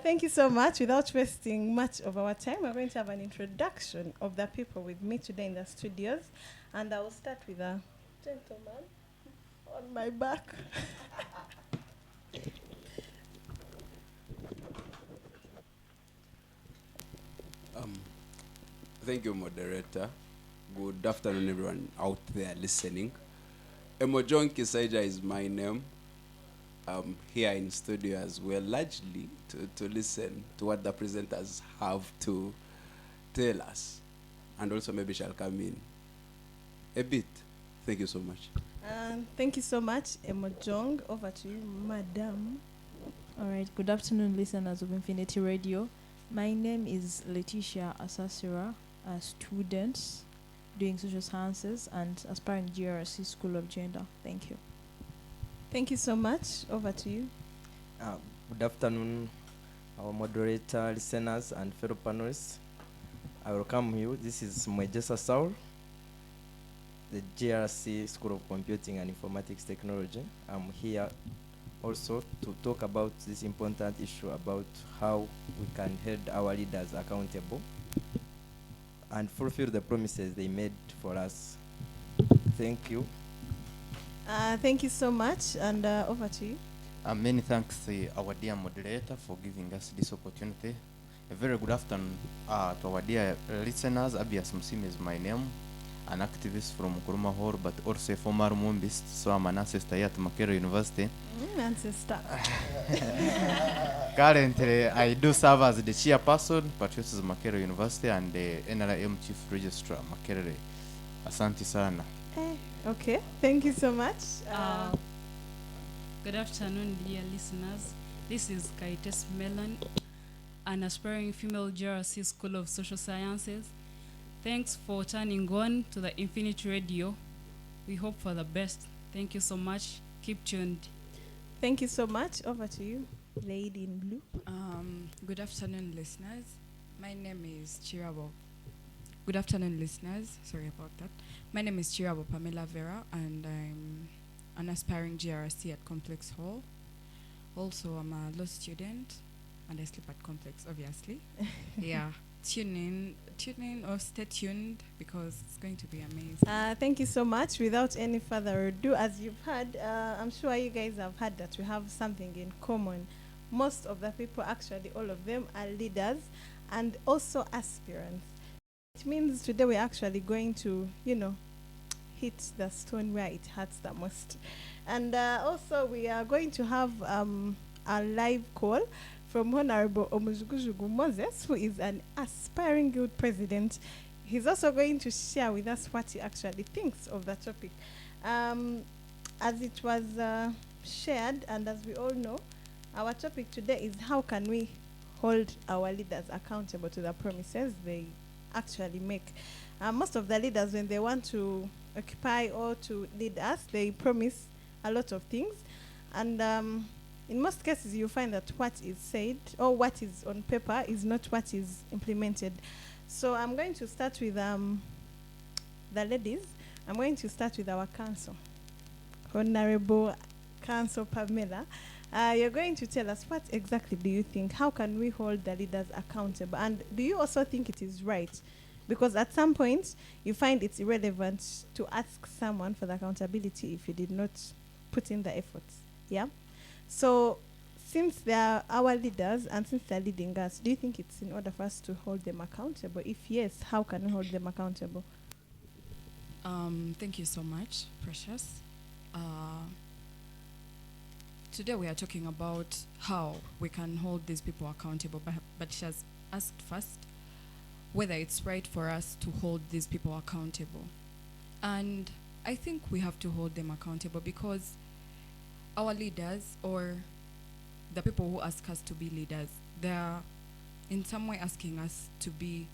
Thank you so much. Without wasting much of our time, we're going to have an introduction of the people with me today in the studios. And I will start with a gentleman on my back. Um, Thank you, moderator. Good afternoon, everyone out there listening. Emojon Kisaija is my name. I'm here in studio as well, largely to listen to what the presenters have to tell us, and also maybe shall come in a bit. Thank you so much. Thank you so much, Emojong. Over to you, madam. All right. Good afternoon, listeners of Infinity Radio. My name is Letitia Asasira, a student doing social sciences and aspiring GRC School of Gender. Thank you. Thank you so much. Over to you. Good afternoon, our moderator, listeners, and fellow panelists. I welcome you. This is Mwejesa Saul, the GRC School of Computing and Informatics Technology. I'm here also to talk about this important issue about how we can hold our leaders accountable and fulfill the promises they made for us. Thank you. Thank you so much. And over to you. Many thanks our dear moderator for giving us this opportunity. A very good afternoon to our dear listeners. Abias Musim is my name, an activist from Kuruma Hall, but also a former Mumbist, so I'm an ancestor here at Makerere University. Ancestor. Currently, I do serve as the chairperson, Patriots Makerere University, and the NRM Chief Registrar, Makerere. Asante sana. Okay, thank you so much. Good afternoon, dear listeners. This is Kaites Melan, an aspiring female GRC School of Social Sciences. Thanks for turning on to the Infinity Radio. We hope for the best. Thank you so much. Keep tuned. Thank you so much. Over to you, lady in blue. Good afternoon, listeners. My name is Chirabo. Good afternoon, listeners. Sorry about that. My name is Chirabo Pamela Vera, and I'm an aspiring GRC at Complex Hall. Also, I'm a law student, and I sleep at Complex, obviously. Yeah, tune in, or stay tuned because it's going to be amazing. Thank you so much. Without any further ado, as you've heard, I'm sure you guys have heard that we have something in common. Most of the people, actually all of them, are leaders and also aspirants. It means today we're actually going to, hit the stone where it hurts the most. And also we are going to have a live call from Honorable Omujugujugu Moses, who is an aspiring guild president. He's also going to share with us what he actually thinks of the topic. As it was shared, and as we all know, our topic today is how can we hold our leaders accountable to the promises they actually make. Most of the leaders, when they want to occupy or to lead us, they promise a lot of things. And in most cases, you find that what is said or what is on paper is not what is implemented. So I'm going to start with the ladies. I'm going to start with our council. Honorable Council Pamela, you're going to tell us what exactly do you think? How can we hold the leaders accountable? And do you also think it is right? Because at some point, you find it's irrelevant to ask someone for the accountability if you did not put in the efforts. Yeah? So, since they are our leaders and since they're leading us, do you think it's in order for us to hold them accountable? If yes, how can we hold them accountable? Thank you so much, Precious. Today we are talking about how we can hold these people accountable, but she has asked first whether it's right for us to hold these people accountable. And I think we have to hold them accountable because our leaders, or the people who ask us to be leaders, they are in some way asking us to be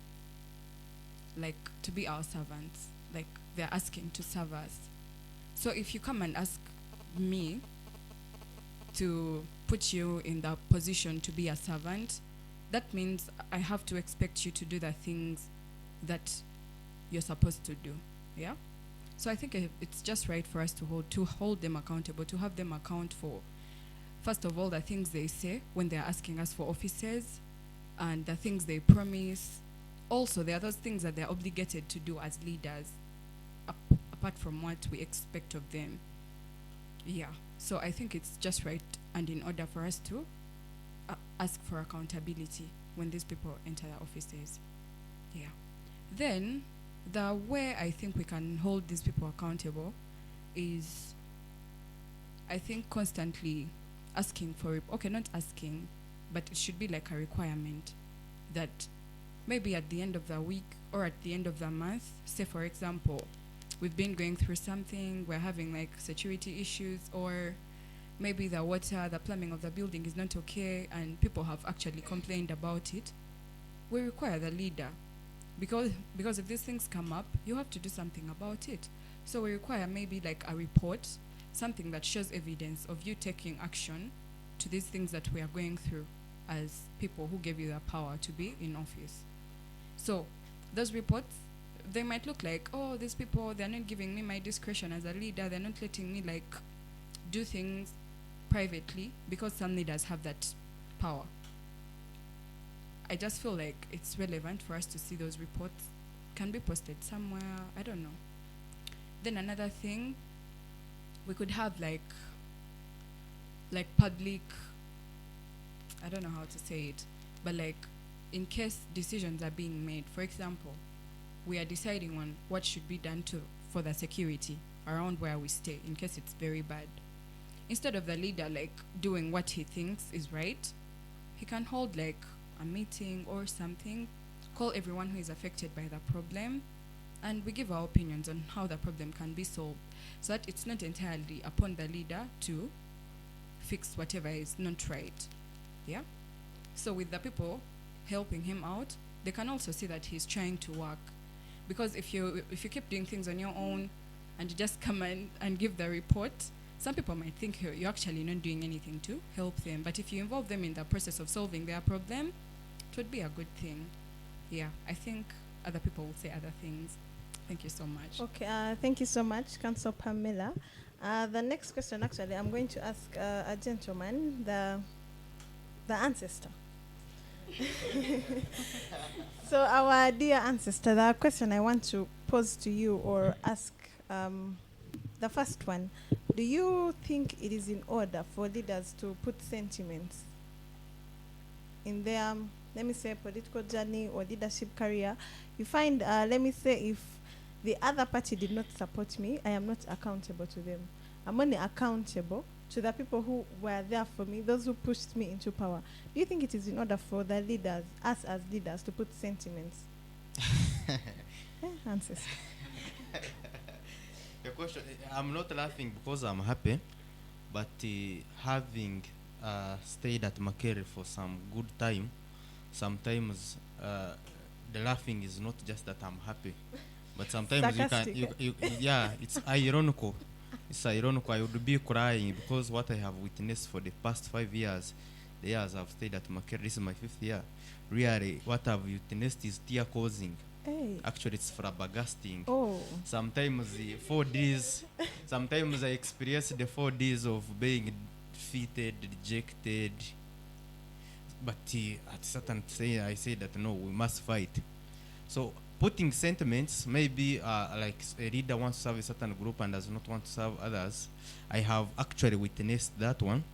our servants. Like they're asking to serve us. So if you come and ask me to put you in the position to be a servant, that means I have to expect you to do the things that you're supposed to do. Yeah? So I think it's just right for us to hold them accountable, to have them account first of all, the things they say when they're asking us for offices and the things they promise. Also, there are those things that they're obligated to do as leaders, apart from what we expect of them. Yeah, so I think it's just right and in order for us to ask for accountability when these people enter the offices. Yeah. Then, the way I think we can hold these people accountable is, I think, constantly asking for, okay, not asking, but it should be like a requirement that maybe at the end of the week or at the end of the month, say for example, we've been going through something, we're having like security issues, or maybe the water, the plumbing of the building is not okay and people have actually complained about it. We require the leader, because if these things come up, you have to do something about it. So we require maybe like a report, something that shows evidence of you taking action to these things that we are going through as people who gave you the power to be in office. So those reports, they might look like, oh, these people, they're not giving me my discretion as a leader, they're not letting me like do things privately, because some leaders have that power. I just feel like it's relevant for us to see those reports. Can be posted somewhere, I don't know. Then another thing, we could have like public, I don't know how to say it, but like in case decisions are being made, for example, we are deciding on what should be done for the security around where we stay in case it's very bad. Instead of the leader like doing what he thinks is right, he can hold like a meeting or something, call everyone who is affected by the problem, and we give our opinions on how the problem can be solved, so that it's not entirely upon the leader to fix whatever is not right. Yeah? So with the people helping him out, they can also see that he's trying to work. Because if you keep doing things on your own and you just come and give the report, some people might think you're actually not doing anything to help them. But if you involve them in the process of solving their problem, it would be a good thing. Yeah, I think other people will say other things. Thank you so much. Okay, thank you so much, Councillor Pamela. The next question, actually, I'm going to ask a gentleman, the ancestor. So our dear ancestor, the question I want to pose to you or ask, the first one, do you think it is in order for leaders to put sentiments in their, let me say, political journey or leadership career? You find, let me say, if the other party did not support me, I am not accountable to them. I'm only accountable to the people who were there for me, those who pushed me into power. Do you think it is in order for the leaders, us as leaders, to put sentiments? Ancestor. The question, I'm not laughing because I'm happy, but having stayed at Makerere for some good time, sometimes the laughing is not just that I'm happy, but sometimes yeah, it's ironical. It's ironical. I would be crying because what I have witnessed for the past 5 years, the years I've stayed at Makerere, this is my 5th year. Really, what I've witnessed is tear causing. Hey. Actually, it's flabbergasting. Oh. Sometimes 4 days, sometimes I experience the 4 days of being defeated, rejected. But at certain say, I say that no, we must fight. So putting sentiments, maybe like a leader wants to serve a certain group and does not want to serve others. I have actually witnessed that one.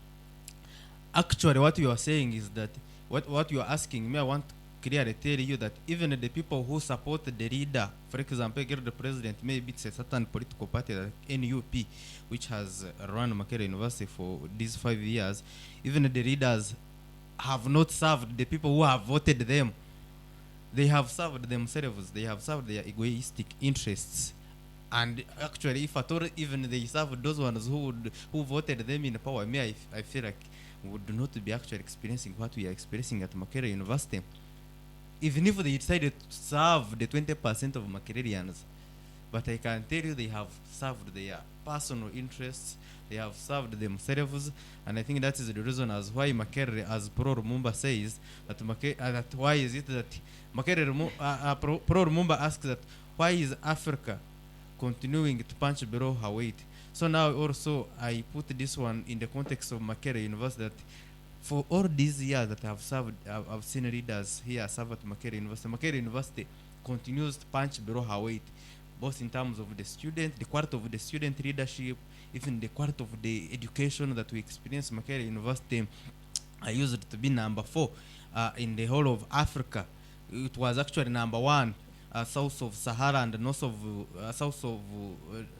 Actually, what you are saying is that what you are asking me, I want to clearly tell you that even the people who support the leader, for example, the president, maybe it's a certain political party like NUP, which has run Makerere University for these 5 years, even the leaders have not served the people who have voted them. They have served themselves. They have served their egoistic interests. And actually, if at all even they serve those ones who voted them in power, I feel like we would not be actually experiencing what we are experiencing at Makerere University. Even if they decided to serve the 20% of Makererians. But I can tell you they have served their personal interests, they have served themselves, and I think that is the reason as why Makerere, as Pro Lumumba says, that why is it that Makerere, Pro Lumumba asks that why is Africa continuing to punch below her weight? So now also I put this one in the context of Makerere University, that for all these years that I've served, I've seen leaders here serve at Makerere University. Makerere University continues to punch below her weight, both in terms of the student, the quality of the student leadership, even the quality of the education that we experience at Makerere University. I used it to be number 4 in the whole of Africa. It was actually number 1 south of Sahara and north of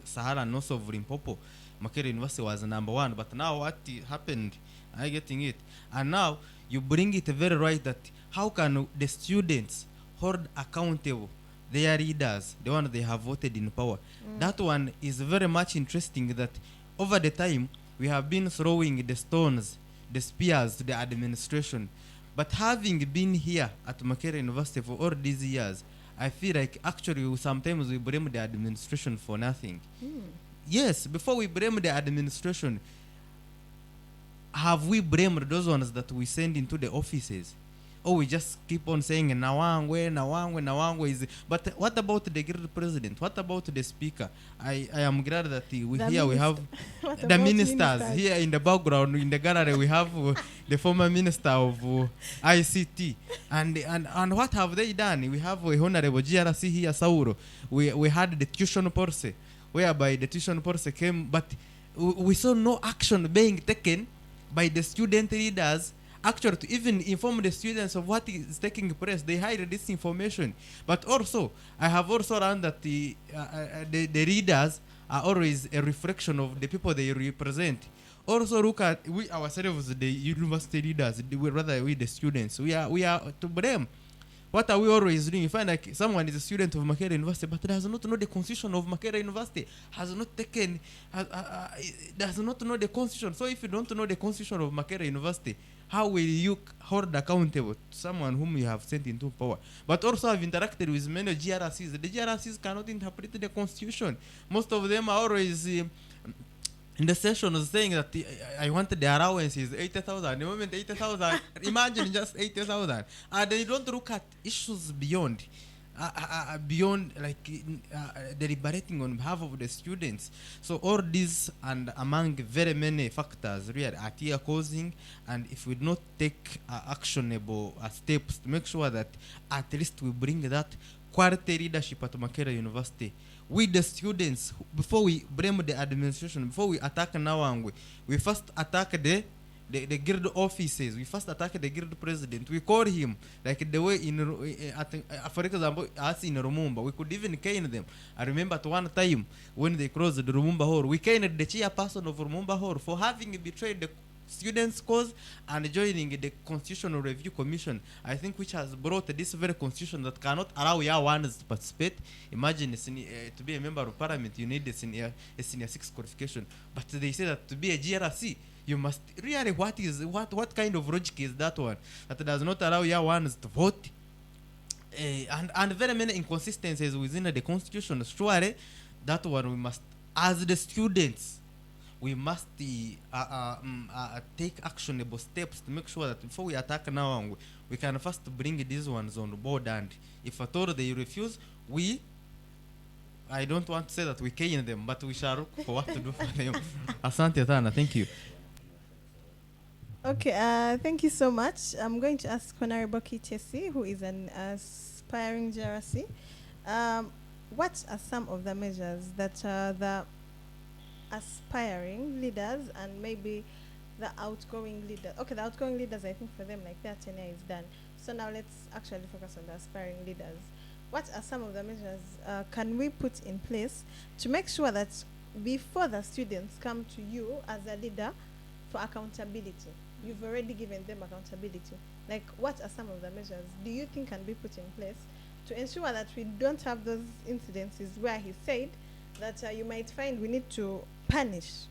Sahara and north of Limpopo. Makerere University was number 1, but now what happened? I getting it, and now you bring it very right that how can the students hold accountable their leaders, the one they have voted in power? That one is very much interesting. That over the time we have been throwing the stones, the spears to the administration, but having been here at Makerere University for all these years, I feel like actually sometimes we blame the administration for nothing. Yes, before we blame the administration, have we blamed those ones that we send into the offices? Or we just keep on saying Nawangwe is, but what about the guild president? What about the speaker? I am glad that we have the ministers here in the background. In the gallery we have the former minister of ICT, and what have they done? We have Honorable GRC here, Sauro. We had the tuition policy, whereby the tuition policy came, but we saw no action being taken by the student leaders, actually to even inform the students of what is taking place. They hide this information. But also, I have also learned that the leaders are always a reflection of the people they represent. Also look at we ourselves, the university leaders, rather we the students. We are to blame. What are we always doing? You find like someone is a student of Makerere University, but does not know the constitution of Makerere University, does not know the constitution. So if you don't know the constitution of Makerere University, how will you hold accountable to someone whom you have sent into power? But also I've interacted with many GRCs. The GRCs cannot interpret the constitution. Most of them are always in the session saying that I wanted the allowance is 80,000. The moment 80,000, imagine just 80,000. And they don't look at issues beyond deliberating on behalf of the students. So all these and among very many factors really are here causing, and if we do not take actionable steps to make sure that at least we bring that quality leadership at Makerere University, we the students, before we blame the administration, before we attack Nawangwe, we first attack the guild offices. We first attack the guild president. We call him like the way for example, us in Rumumba, we could even cane them. I remember at one time when they closed the Rumumba Hall, we caned the chairperson of Rumumba Hall for having betrayed the students' cause and joining the Constitutional Review Commission, I think, which has brought this very constitution that cannot allow young ones to participate. Imagine to be a member of parliament, you need a senior 6 qualification. But they say that to be a GRC, you must really, what kind of logic is that one? That does not allow young ones to vote. And very many inconsistencies within the constitution. Surely, that one we must, as the students, we must take actionable steps to make sure that before we attack now, we can first bring these ones on board. And if at all they refuse, I don't want to say that we cane them, but we shall look for what to do for them. Asante Tana, thank you. Okay, thank you so much. I'm going to ask Honorable Kitesi, who is an aspiring GRC. What are some of the measures that the aspiring leaders and maybe the outgoing leaders, okay, the outgoing leaders, I think for them like their tenure is done. So now let's actually focus on the aspiring leaders. What are some of the measures can we put in place to make sure that before the students come to you as a leader for accountability, you've already given them accountability? Like, what are some of the measures do you think can be put in place to ensure that we don't have those incidences where he said that you might find we need to punish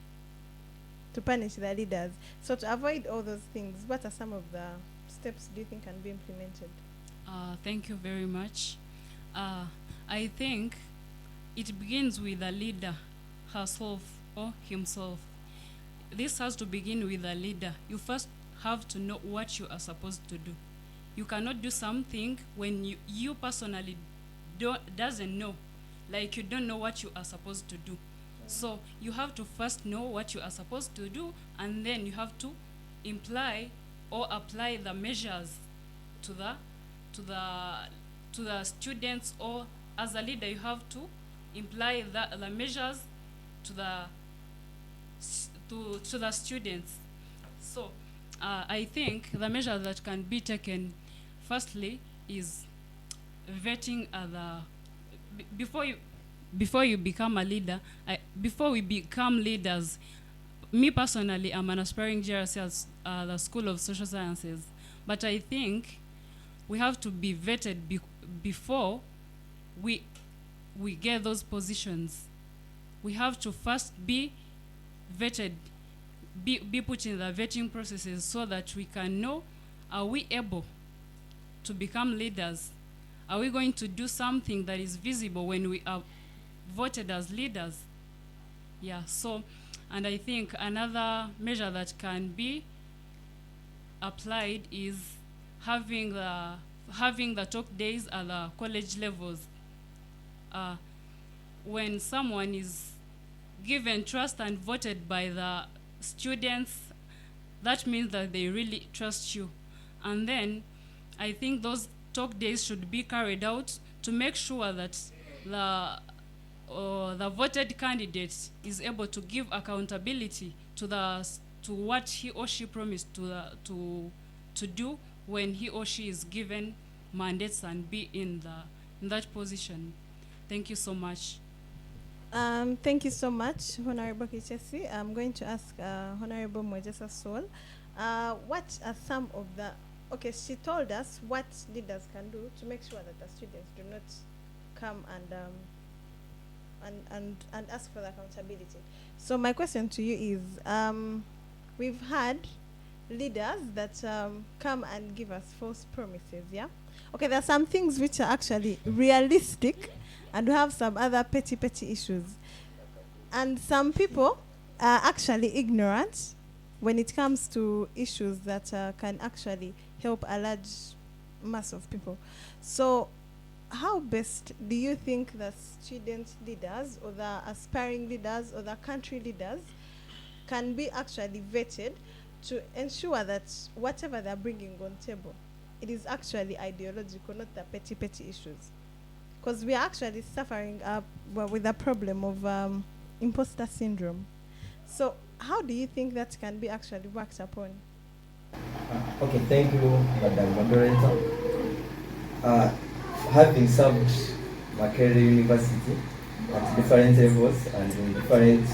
the leaders? So to avoid all those things, what are some of the steps do you think can be implemented? Thank you very much. I think it begins with the leader herself or himself. This has to begin with the leader. You first have to know what you are supposed to do. You cannot do something when you personally doesn't know, like you don't know what you are supposed to do. So you have to first know what you are supposed to do, and then you have to imply or apply the measures to the to the to the students, or as a leader you have to imply the measures to the students. So I think the measure that can be taken firstly is vetting other before you become a leader. Before we become leaders, me personally, I'm an aspiring GRC at the School of Social Sciences, but I think we have to be vetted before we get those positions. We have to first be vetted, be put in the vetting processes, so that we can know, are we able to become leaders? Are we going to do something that is visible when we are voted as leaders? Yeah, so, and I think another measure that can be applied is having the talk days at the college levels. When someone is given trust and voted by the students, that means that they really trust you. And then I think those talk days should be carried out to make sure that the voted candidate is able to give accountability to what he or she promised to do when he or she is given mandates and be in that position. Thank you so much. Thank you so much, Honorable Kichesi. I'm going to ask Honorable Mwejesa Sol, what are some of the, okay, she told us what leaders can do to make sure that the students do not come and ask for the accountability. So my question to you is, we've had leaders that come and give us false promises, yeah? Okay, there are some things which are actually realistic, and we have some other petty issues. And some people are actually ignorant when it comes to issues that can actually help a large mass of people. So how best do you think the student leaders or the aspiring leaders or the country leaders can be actually vetted to ensure that whatever they're bringing on table, it is actually ideological, not the petty issues? Because we are actually suffering with the problem of imposter syndrome. So how do you think that can be actually worked upon? Okay, thank you, Madam Moderator. Having served Makerere University at different levels and in different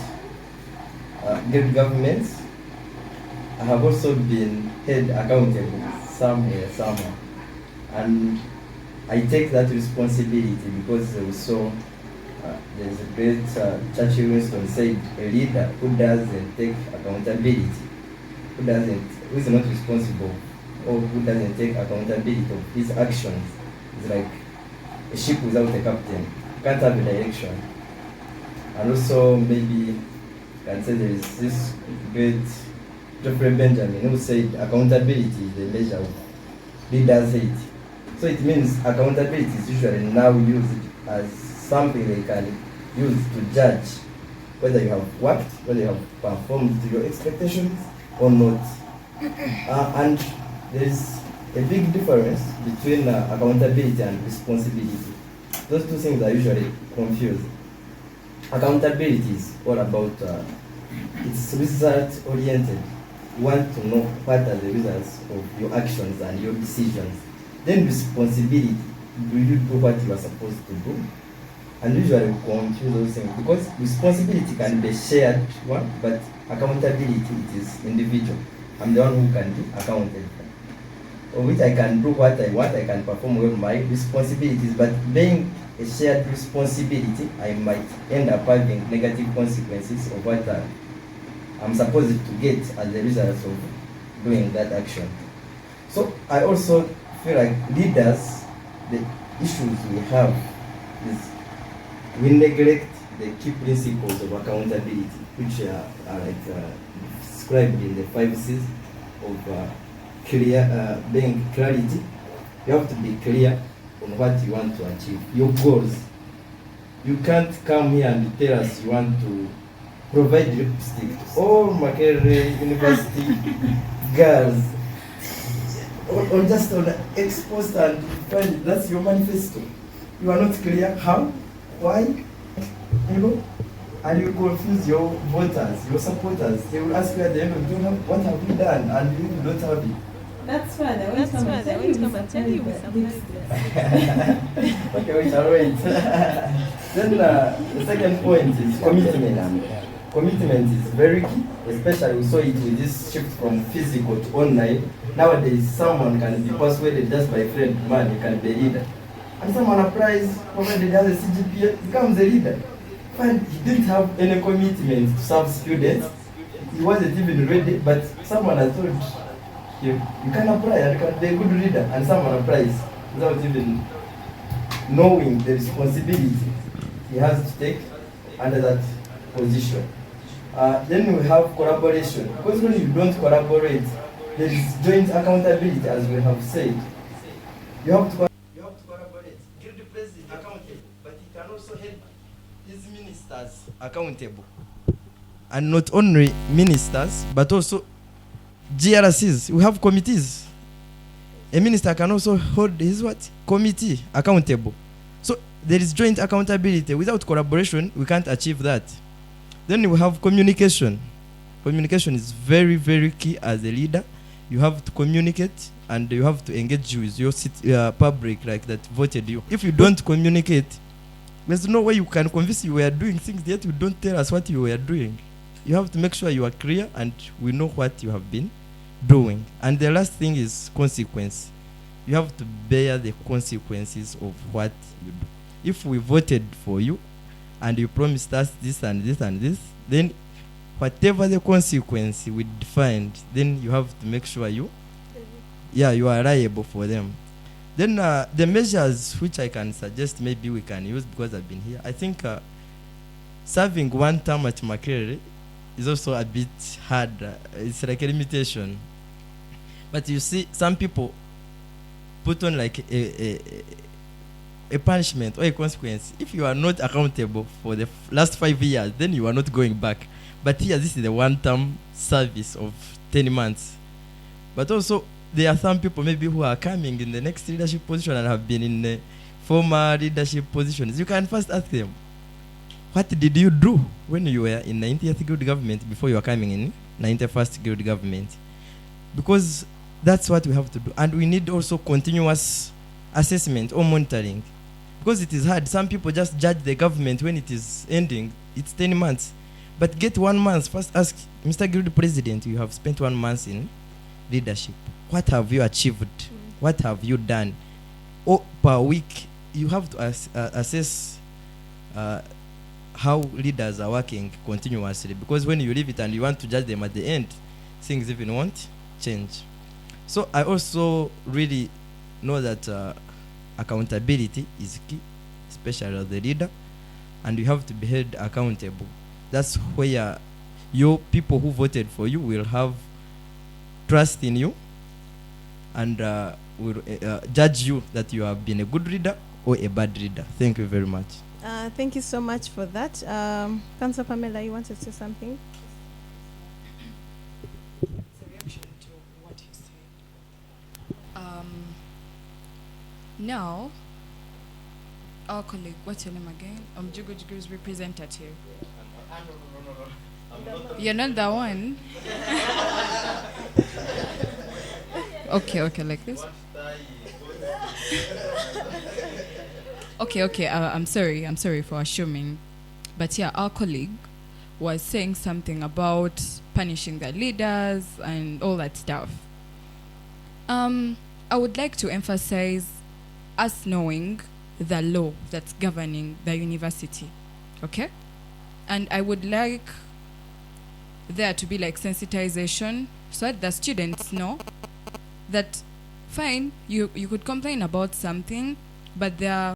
guild governments, I have also been held accountable somewhere. And I take that responsibility because also there's a great Churchill Winston said, a leader who doesn't take accountability, who is not responsible, or who doesn't take accountability of his actions is like a ship without a captain. You can't have a direction. And also maybe you can say there is this great Geoffrey Benjamin who said accountability is the measure of leaders' hate. So it means accountability is usually now used as something they can use to judge whether you have worked, whether you have performed to your expectations or not. And there is a big difference between accountability and responsibility. Those two things are usually confused. Accountability is all about, it's result-oriented. You want to know what are the results of your actions and your decisions. Then responsibility, do you do what you are supposed to do? And usually we confuse those things because responsibility can be shared one, but accountability it is individual. I'm the one who can be accounted for. Or which I can do what I want, I can perform well my responsibilities, but being a shared responsibility, I might end up having negative consequences of what I'm supposed to get as a result of doing that action. So I also feel like leaders, the issues we have is we neglect the key principles of accountability, which are described in the 5 C's of being clarity. You have to be clear on what you want to achieve, your goals. You can't come here and tell us you want to provide lipstick to all Makerere University girls. Or just on ex post and find that's your manifesto. You are not clear how, why, you know, and you confuse your voters, your supporters. They will ask you at the end of the day, what have you done? And you don't have it. That's fine. I That's fine. I won't come and tell you we supplied that. Okay, we shall wait. Then the second point is commitment. Commitment is very key, especially we saw it with this shift from physical to online. Nowadays, someone can be persuaded just by friend man, he can be a leader. And someone applies, provided has a CGPA, becomes a leader. And he didn't have any commitment to serve students. He wasn't even ready, but someone has told you can apply and you can be a good leader, and someone applies without even knowing the responsibility he has to take under that position. Then we have collaboration, because when you don't collaborate, there is joint accountability, as we have said. You have to collaborate. Give the president accountable, but he can also help his ministers accountable. And not only ministers, but also GRCs. We have committees. A minister can also hold his committee accountable. So there is joint accountability. Without collaboration, we can't achieve that. Then we have communication. Communication is very, very key as a leader. You have to communicate and you have to engage with your public like that voted you. If you don't communicate, there's no way you can convince you are doing things yet you don't tell us what you were doing. You have to make sure you are clear and we know what you have been doing. And the last thing is consequence. You have to bear the consequences of what you do. If we voted for you and you promised us this and this and this, then whatever the consequence we defined, then you have to make sure you are liable for them. Then the measures which I can suggest maybe we can use, because I've been here, I think serving one term at Makerere is also a bit hard. It's like a limitation. But you see, some people put on like a punishment or a consequence. If you are not accountable for the last 5 years, then you are not going back. But here, this is the one-term service of 10 months. But also, there are some people maybe who are coming in the next leadership position and have been in the former leadership positions. You can first ask them, what did you do when you were in 90th grade government before you were coming in 91st grade government? Because that's what we have to do. And we need also continuous assessment or monitoring. Because it is hard. Some people just judge the government when it is ending. It's 10 months. But get 1 month. First ask, Mr. Grid President, you have spent 1 month in leadership. What have you achieved? What have you done? Or per week, you have to assess how leaders are working continuously. Because when you leave it and you want to judge them at the end, things even won't change. So I also really know that accountability is key, especially as the leader, and you have to be held accountable. That's where your people who voted for you will have trust in you and will judge you that you have been a good leader or a bad leader. Thank you very much. Thank you so much for that. Councillor Pamela, you wanted to say something? Now, our colleague, what's your name again? Jugu's representative. You're not the one. Okay, like this. Okay, I'm sorry for assuming. But yeah, our colleague was saying something about punishing the leaders and all that stuff. I would like to emphasize us knowing the law that's governing the university, okay? And I would like there to be like sensitization so that the students know that fine, you could complain about something, but there are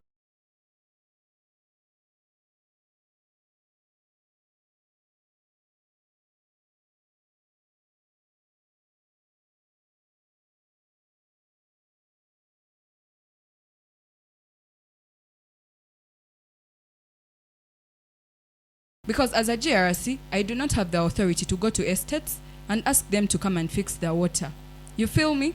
Because as a GRC, I do not have the authority to go to estates and ask them to come and fix their water. You feel me?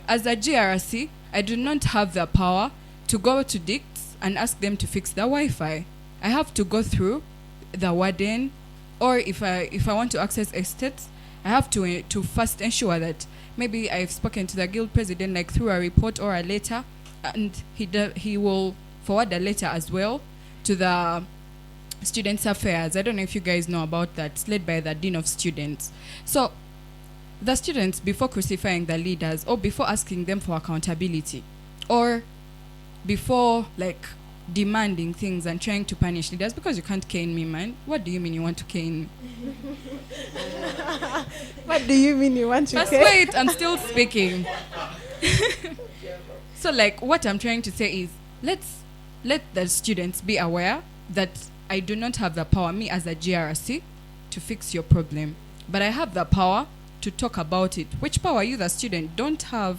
As a GRC, I do not have the power to go to DICTs and ask them to fix the Wi-Fi. I have to go through the warden, or if I want to access estates, I have to first ensure that maybe I've spoken to the guild president, like through a report or a letter, and he will forward a letter as well to the Students Affairs. I don't know if you guys know about that. It's led by the Dean of Students. So the students, before crucifying the leaders, or before asking them for accountability, or before like demanding things and trying to punish leaders, because you can't cane me, man. What do you mean you want to cane me? What do you mean you want to Just cane? wait, I'm still speaking. So like what I'm trying to say is, let the students be aware that I do not have the power, me as a GRC, to fix your problem. But I have the power to talk about it. Which power you, the student, don't have.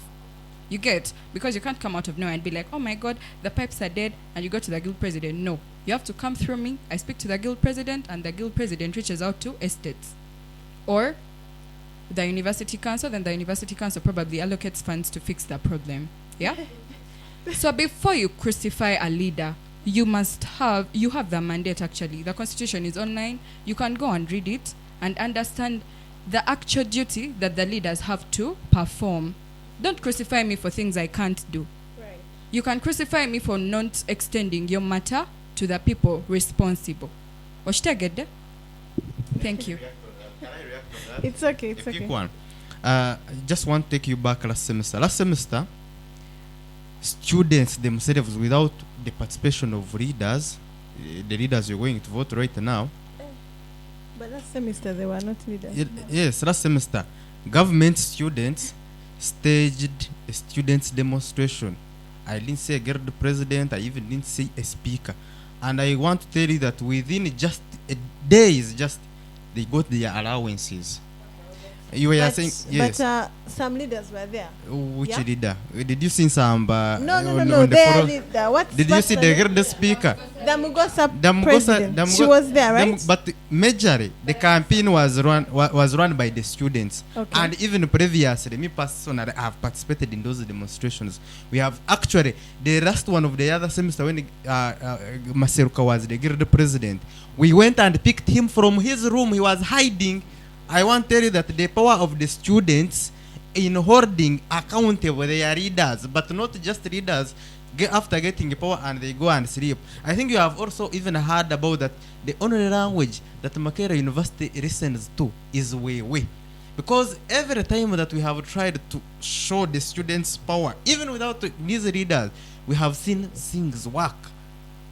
You get? Because you can't come out of nowhere and be like, oh my God, the pipes are dead, and you go to the guild president. No. You have to come through me. I speak to the guild president, and the guild president reaches out to estates. Or the university council, then the university council probably allocates funds to fix the problem. Yeah? So before you crucify a leader, you have the mandate actually. The constitution is online. You can go and read it and understand the actual duty that the leaders have to perform. Don't crucify me for things I can't do. Right. You can crucify me for not extending your matter to the people responsible. Oshtegede? Thank you. Can I react on that? It's okay, it's A quick okay. one. Just want to take you back last semester. Last semester, students themselves, without the participation of leaders, the leaders you're going to vote right now. But last semester they were not leaders. Yes, last semester, government students staged a students' demonstration. I didn't say a guild president, I even didn't say a speaker. And I want to tell you that within just a days, they got their allowances. You were saying, yes. But some leaders were there. Which Yeah. leader? Did you see some? No. Their leader. Did you see the guild speaker? The Mugosa president. She was there, right? But majorly, the campaign was run by the students. Okay. And even previously, me personally, I have participated in those demonstrations. We have actually, the last one of the other semester when Maseruka was the guild president, we went and picked him from his room. He was hiding. I want to tell you that the power of the students in holding accountable their leaders, but not just leaders, after getting power and they go and sleep. I think you have also even heard about that the only language that Makerere University listens to is Wewe. Because every time that we have tried to show the students power, even without these leaders, we have seen things work.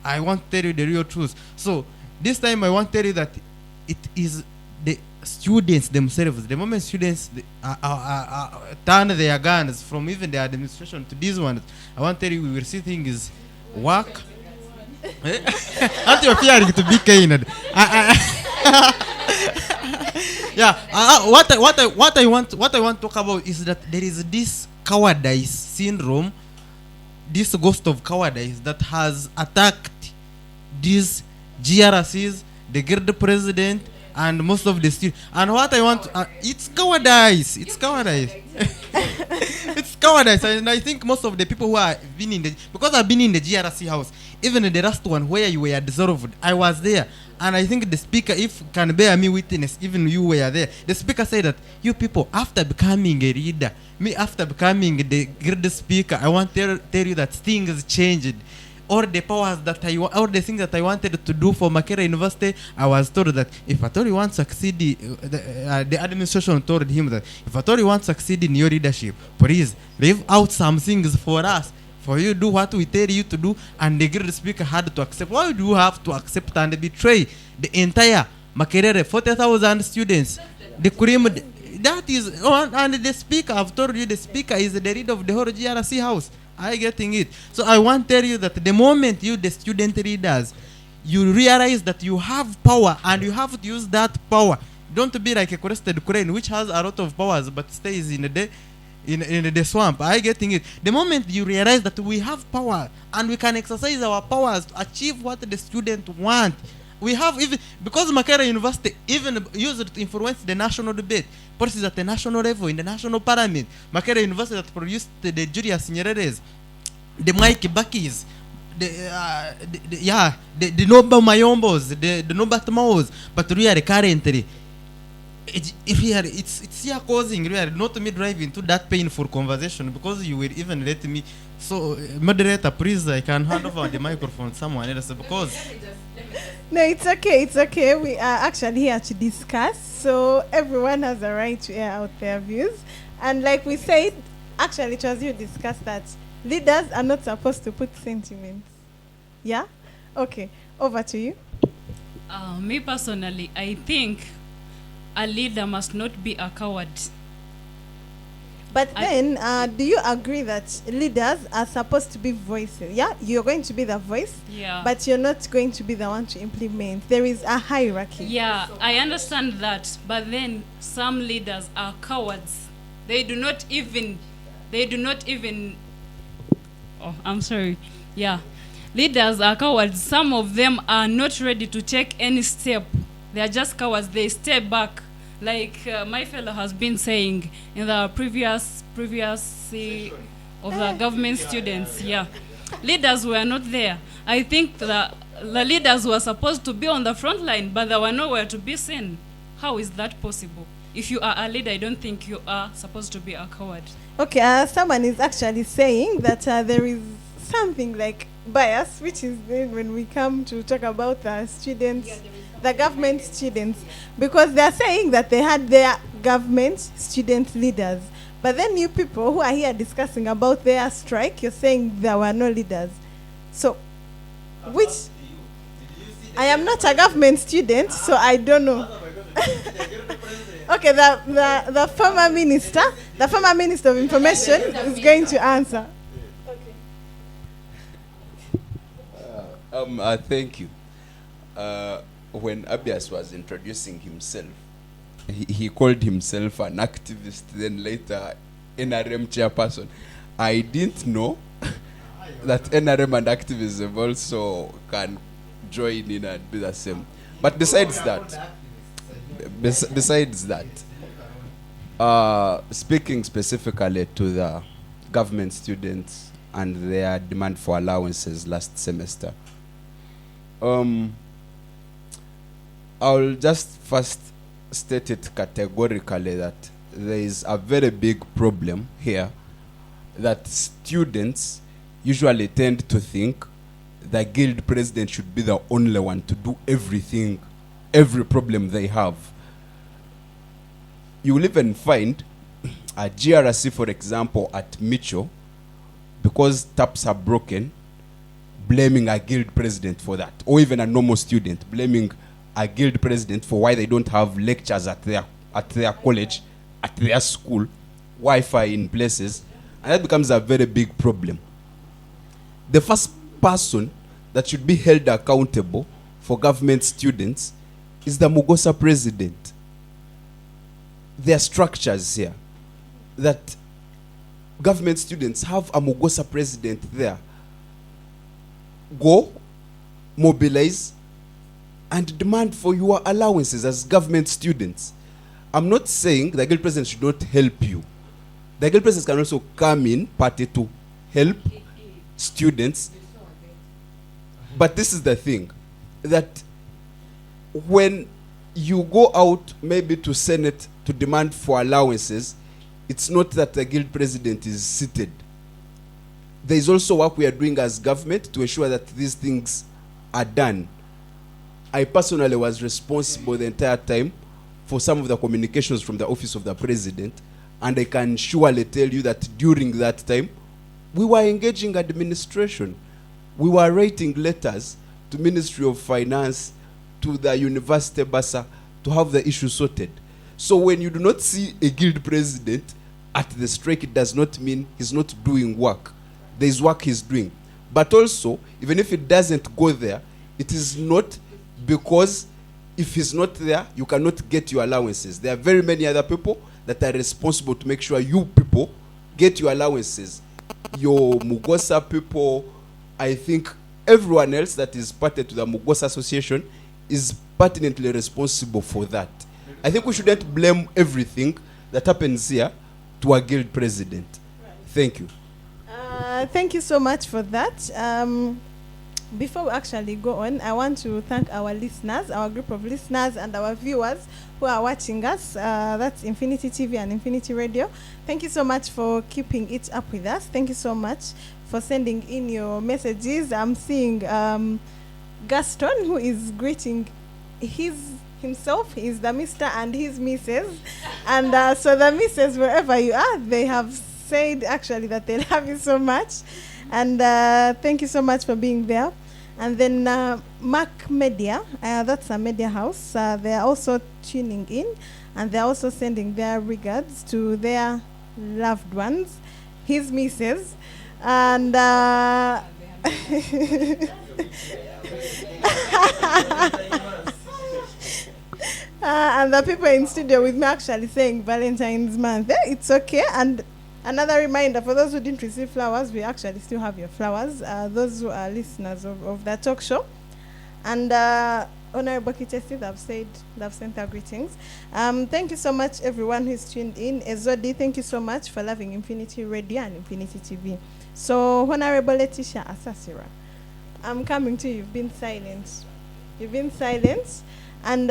I want to tell you the real truth. So this time I want to tell you that it is the students themselves. The moment students turn their guns from even the administration to these ones, I want to tell you we will see things work. Aren't you fearing to be kind? Yeah. What I want to talk about is that there is this cowardice syndrome, this ghost of cowardice that has attacked these GRCs, the guild president, and most of the students. And what I want, it's cowardice. It's cowardice. It's cowardice. And I think most of the people who have been in because I've been in the GRC house, even in the last one where you were dissolved, I was there. And I think the speaker, if can bear me witness, even you were there, the speaker said that you people, after becoming a leader, me after becoming the guild speaker, I want to tell you that things changed. All the powers that all the things that I wanted to do for Makerere University, I was told that if at all you want to succeed, the administration told him that if at all you want to succeed in your leadership, please leave out some things for us, for you do what we tell you to do. And the guild speaker had to accept. Why do you have to accept and betray the entire Makerere 40,000 students? The cream, that is, and the speaker, I've told you, the speaker is the leader of the whole GRC house. Are you getting it? So I want to tell you that the moment you, the student leaders, you realize that you have power and you have to use that power. Don't be like a crested crane which has a lot of powers but stays in the swamp. Are you getting it? The moment you realize that we have power and we can exercise our powers to achieve what the student want, we have even, because Makerere University even used it to influence the national debate, policies at the national level, in the national parliament. Makerere University that produced the Julius Nyerere's, the Mike Bakis, the Nobel Mayombos, the Norbert Maos, but really currently, it's here causing really not me drive into that painful conversation, because you will even let me. So, moderator, please, I can hand over the microphone to someone else, because. No, it's okay. It's okay. We are actually here to discuss. So everyone has a right to air out their views. And like we said, actually, it was you discussed that leaders are not supposed to put sentiments. Yeah? Okay. Over to you. Me personally, I think a leader must not be a coward. But then, do you agree that leaders are supposed to be voices? Yeah, you're going to be the voice, Yeah. but you're not going to be the one to implement. There is a hierarchy. Yeah, I understand that, but then some leaders are cowards. They do not even. Oh, I'm sorry. Yeah, leaders are cowards. Some of them are not ready to take any step. They are just cowards. They stay back, like my fellow has been saying in the previous of the government students. Yeah, leaders were not there. I think the leaders were supposed to be on the front line, but they were nowhere to be seen. How is that possible? If you are a leader, I don't think you are supposed to be a coward. Okay, someone is actually saying that there is something like bias, which is when we come to talk about the students, the government students, because they're saying that they had their government student leaders. But then you people who are here discussing about their strike, you're saying there were no leaders. So, which, I am not a government student, so I don't know. Okay, the former minister of information is going to answer. Thank you. When Abias was introducing himself, he called himself an activist, then later NRM chairperson. I didn't know that NRM and activism also can join in and be the same. But besides that, speaking specifically to the government students and their demand for allowances last semester, I'll just first state it categorically that there is a very big problem here, that students usually tend to think the guild president should be the only one to do everything, every problem they have. You will even find a GRC, for example, at Mitchell, because taps are broken, blaming a guild president for that, or even a normal student blaming a guild president for why they don't have lectures at their college, at their school, Wi-Fi in places, and that becomes a very big problem. The first person that should be held accountable for government students is the Mugosa president. There are structures here that government students have a Mugosa president there. Go, mobilize, and demand for your allowances as government students. I'm not saying the guild president should not help you. The guild president can also come in party to help students. But this is the thing, that when you go out maybe to Senate to demand for allowances, it's not that the guild president is seated. There is also work we are doing as government to ensure that these things are done. I personally was responsible the entire time for some of the communications from the office of the president, and I can surely tell you that during that time, we were engaging administration. We were writing letters to Ministry of Finance, to the University Basa, to have the issue sorted. So when you do not see a guild president at the strike, it does not mean he's not doing work. There is work he's doing. But also, even if it doesn't go there, it is not because if he's not there, you cannot get your allowances. There are very many other people that are responsible to make sure you people get your allowances. Your Mugosa people, I think everyone else that is party to the Mugosa Association is pertinently responsible for that. I think we shouldn't blame everything that happens here to a guild president. Thank you. Thank you so much for that. Before we actually go on, I want to thank our listeners, our group of listeners, and our viewers who are watching us. That's Infinity TV and Infinity Radio. Thank you so much for keeping it up with us. Thank you so much for sending in your messages. I'm seeing Gaston, who is greeting himself. He's the Mr. and his Mrs. And so the Mrs., wherever you are, they have said actually that they love you so much. And thank you so much for being there. And then Mac Media, that's a media house. They are also tuning in, and they're also sending their regards to their loved ones, his Mrs. And and the people in studio with me actually saying Valentine's month. It's okay. And another reminder for those who didn't receive flowers, we actually still have your flowers. Those who are listeners of the talk show. And Honorable Kitesi, they've sent their greetings. Thank you so much, everyone who's tuned in. Ezodi, thank you so much for loving Infinity Radio and Infinity TV. So, Honorable Letitia Asasira, I'm coming to you. You've been silent. And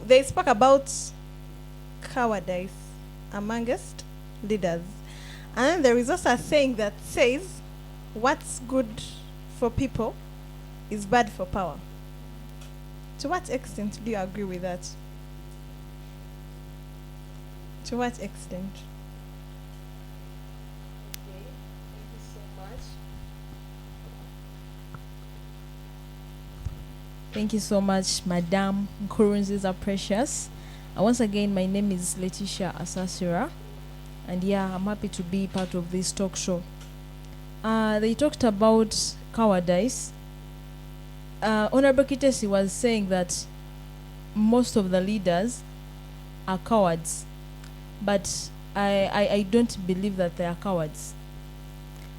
they spoke about cowardice amongst leaders. And then there is also a saying that says, what's good for people is bad for power. To what extent do you agree with that? To what extent? Okay, thank you so much. Thank you so much, Madam. Currencies are precious. Once again, my name is Letitia Asasira. And yeah, I'm happy to be part of this talk show. They talked about cowardice. Honorable Kitesi was saying that most of the leaders are cowards. But I don't believe that they are cowards.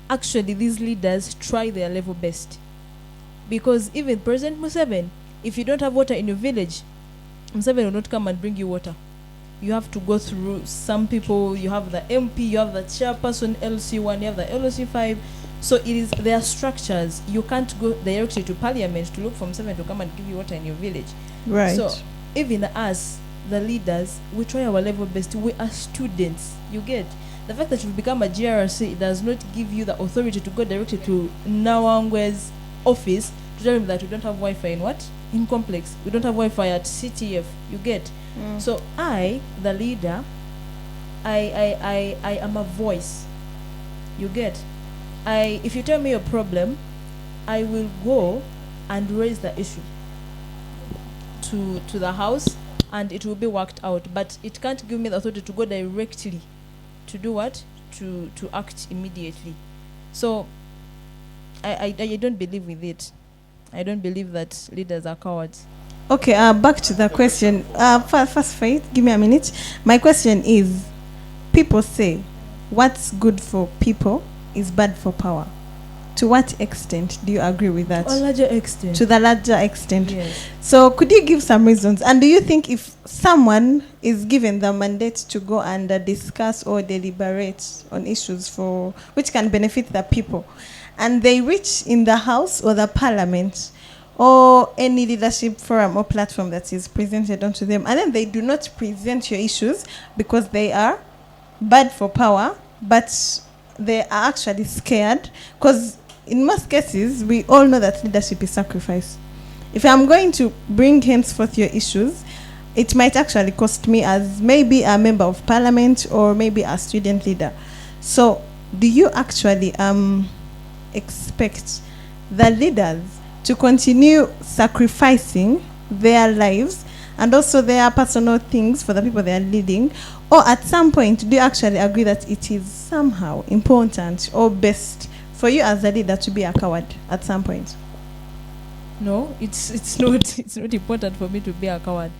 Actually, these leaders try their level best. Because even President Museveni, if you don't have water in your village, Museveni will not come and bring you water. You have to go through some people. You have the MP, you have the chairperson, LC1, you have the LC5. So there are structures. You can't go directly to Parliament to look for Museveni to come and give you water in your village. Right. So even us, the leaders, we try our level best. We are students. You get the fact that you've become a GRC does not give you the authority to go directly to Nawangwe's office to tell him that we don't have Wi-Fi in complex. We don't have Wi-Fi at CTF. You get. So I, the leader, I am a voice. You get. If you tell me a problem, I will go and raise the issue to the house, and it will be worked out. But it can't give me the authority to go directly to do what? To act immediately. So I don't believe with it. I don't believe that leaders are cowards. Okay, back to the question. First, Faith, give me a minute. My question is, people say what's good for people is bad for power. To what extent do you agree with that? To a larger extent. To the larger extent. Yes. So could you give some reasons? And do you think if someone is given the mandate to go and discuss or deliberate on issues for which can benefit the people, and they reach in the House or the Parliament or any leadership forum or platform that is presented onto them, and then they do not present your issues because they are bad for power, but they are actually scared, because in most cases we all know that leadership is sacrifice. If I'm going to bring henceforth your issues, it might actually cost me as maybe a member of parliament or maybe a student leader. So do you actually expect the leaders to continue sacrificing their lives and also their personal things for the people they are leading? Or at some point, do you actually agree that it is somehow important or best for you as a leader to be a coward at some point? No, it's not. It's not important for me to be a coward.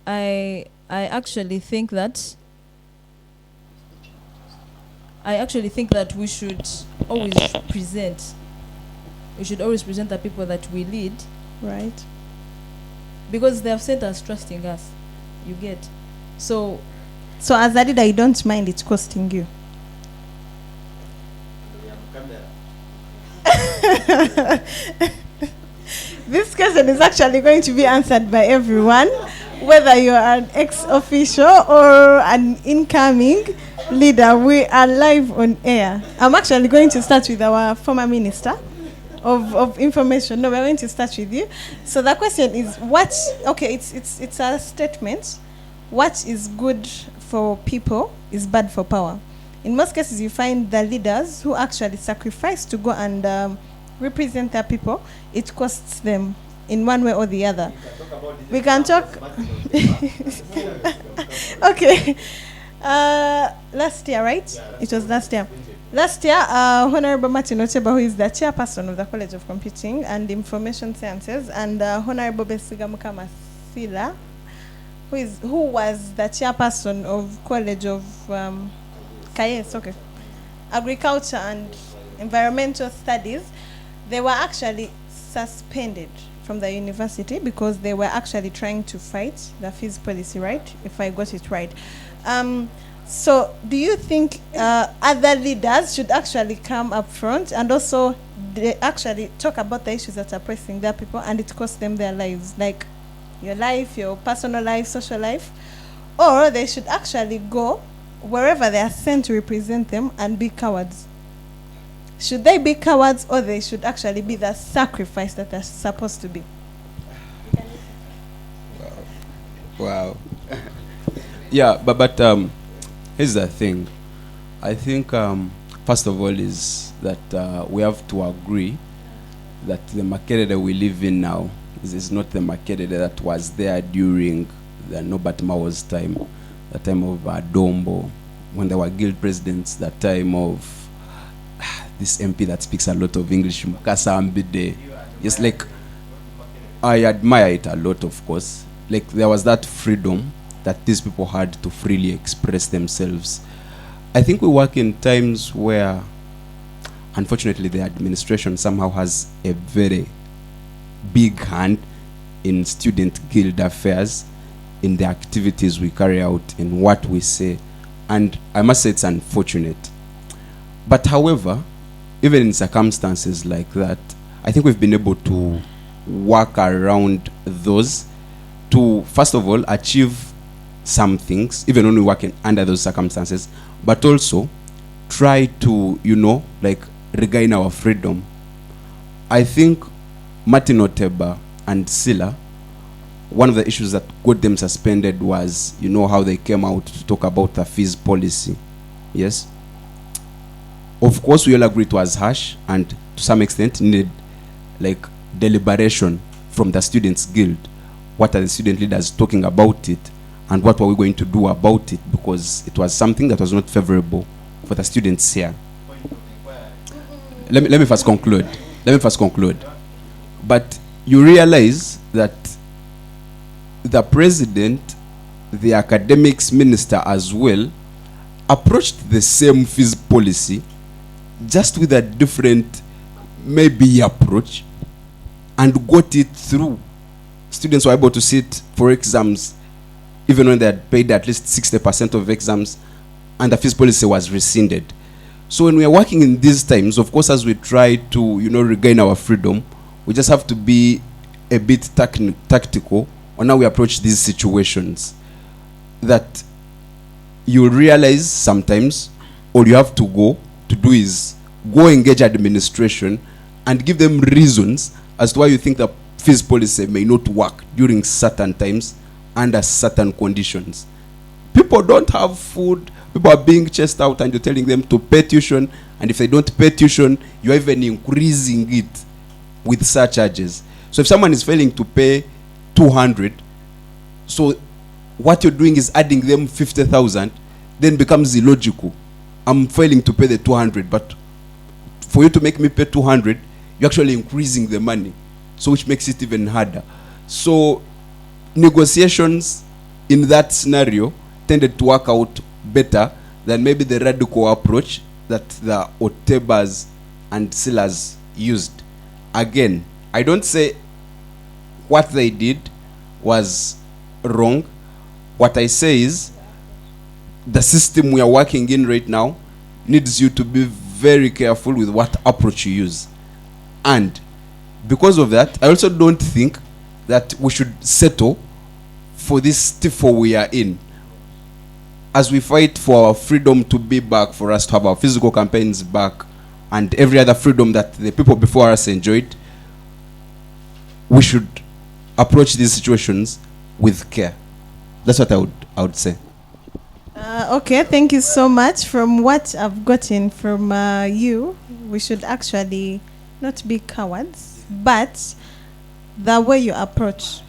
I actually think that we should always present. We should always present the people that we lead, right, because they have sent us trusting us. You get? So So as a leader, you don't mind it costing you. This question is actually going to be answered by everyone, whether you are an ex-official or an incoming leader. We are live on air. I'm actually going to start with our former minister of information. No, we're going to start with you. So the question is, it's a statement. What is good for people is bad for power. In most cases, you find the leaders who actually sacrifice to go and represent their people, it costs them in one way or the other. We can talk. Okay. Last year, right? It was last year. Last year, Honorable Martin Oteba, who is the chairperson of the College of Computing and Information Sciences, and Honorable Besiga Mukamasila, who was the chairperson of College of Agriculture and Environmental Studies, they were actually suspended from the university because they were actually trying to fight the fees policy, right? If I got it right. So do you think other leaders should actually come up front and also they actually talk about the issues that are pressing their people and it costs them their lives, like your life, your personal life, social life? Or they should actually go wherever they are sent to represent them and be cowards? Should they be cowards or they should actually be the sacrifice that they're supposed to be? Wow. Yeah, but here's the thing. I think first of all is that we have to agree that the Makerere we live in now is not the Makerere that was there during the Norbert Mao's time, the time of Dombo, when there were guild presidents, the time of this MP that speaks a lot of English, Mukasa Ambide. Yes, like, I admire it a lot, of course. Like, there was that freedom that these people had to freely express themselves. I think we work in times where, unfortunately, the administration somehow has a very big hand in student guild affairs, in the activities we carry out, in what we say. And I must say it's unfortunate. But however, even in circumstances like that, I think we've been able to work around those to, first of all, achieve some things, even when we're working under those circumstances, but also try to, regain our freedom. I think Martin Oteba and Sila, one of the issues that got them suspended was, how they came out to talk about the fees policy. Yes? Of course, we all agree it was harsh and to some extent needed deliberation from the students' guild. What are the student leaders talking about it and what were we going to do about it, because it was something that was not favorable for the students here. Let me first conclude. But you realize that the president, the academics minister as well, approached the same fees policy just with a different maybe approach and got it through. Students were able to sit for exams even when they had paid at least 60% of exams and the fees policy was rescinded. So when we are working in these times, of course, as we try to regain our freedom, we just have to be a bit tactical on how we approach these situations. That you realize sometimes all you have to go to do is go engage administration and give them reasons as to why you think the fees policy may not work during certain times under certain conditions. People don't have food, people are being chased out and you're telling them to pay tuition, and if they don't pay tuition, you're even increasing it with surcharges. So if someone is failing to pay 200, so what you're doing is adding them 50,000, then becomes illogical. I'm failing to pay the 200, but for you to make me pay 200, you're actually increasing the money, so which makes it even harder. So negotiations in that scenario tended to work out better than maybe the radical approach that the Otebas and Silas used. Again, I don't say what they did was wrong. What I say is, the system we are working in right now needs you to be very careful with what approach you use. And because of that, I also don't think that we should settle for this stifle we are in. As we fight for our freedom to be back, for us to have our physical campaigns back, and every other freedom that the people before us enjoyed, we should approach these situations with care. That's what I would say. Okay, thank you so much. From what I've gotten from you, we should actually not be cowards, but the way you approach.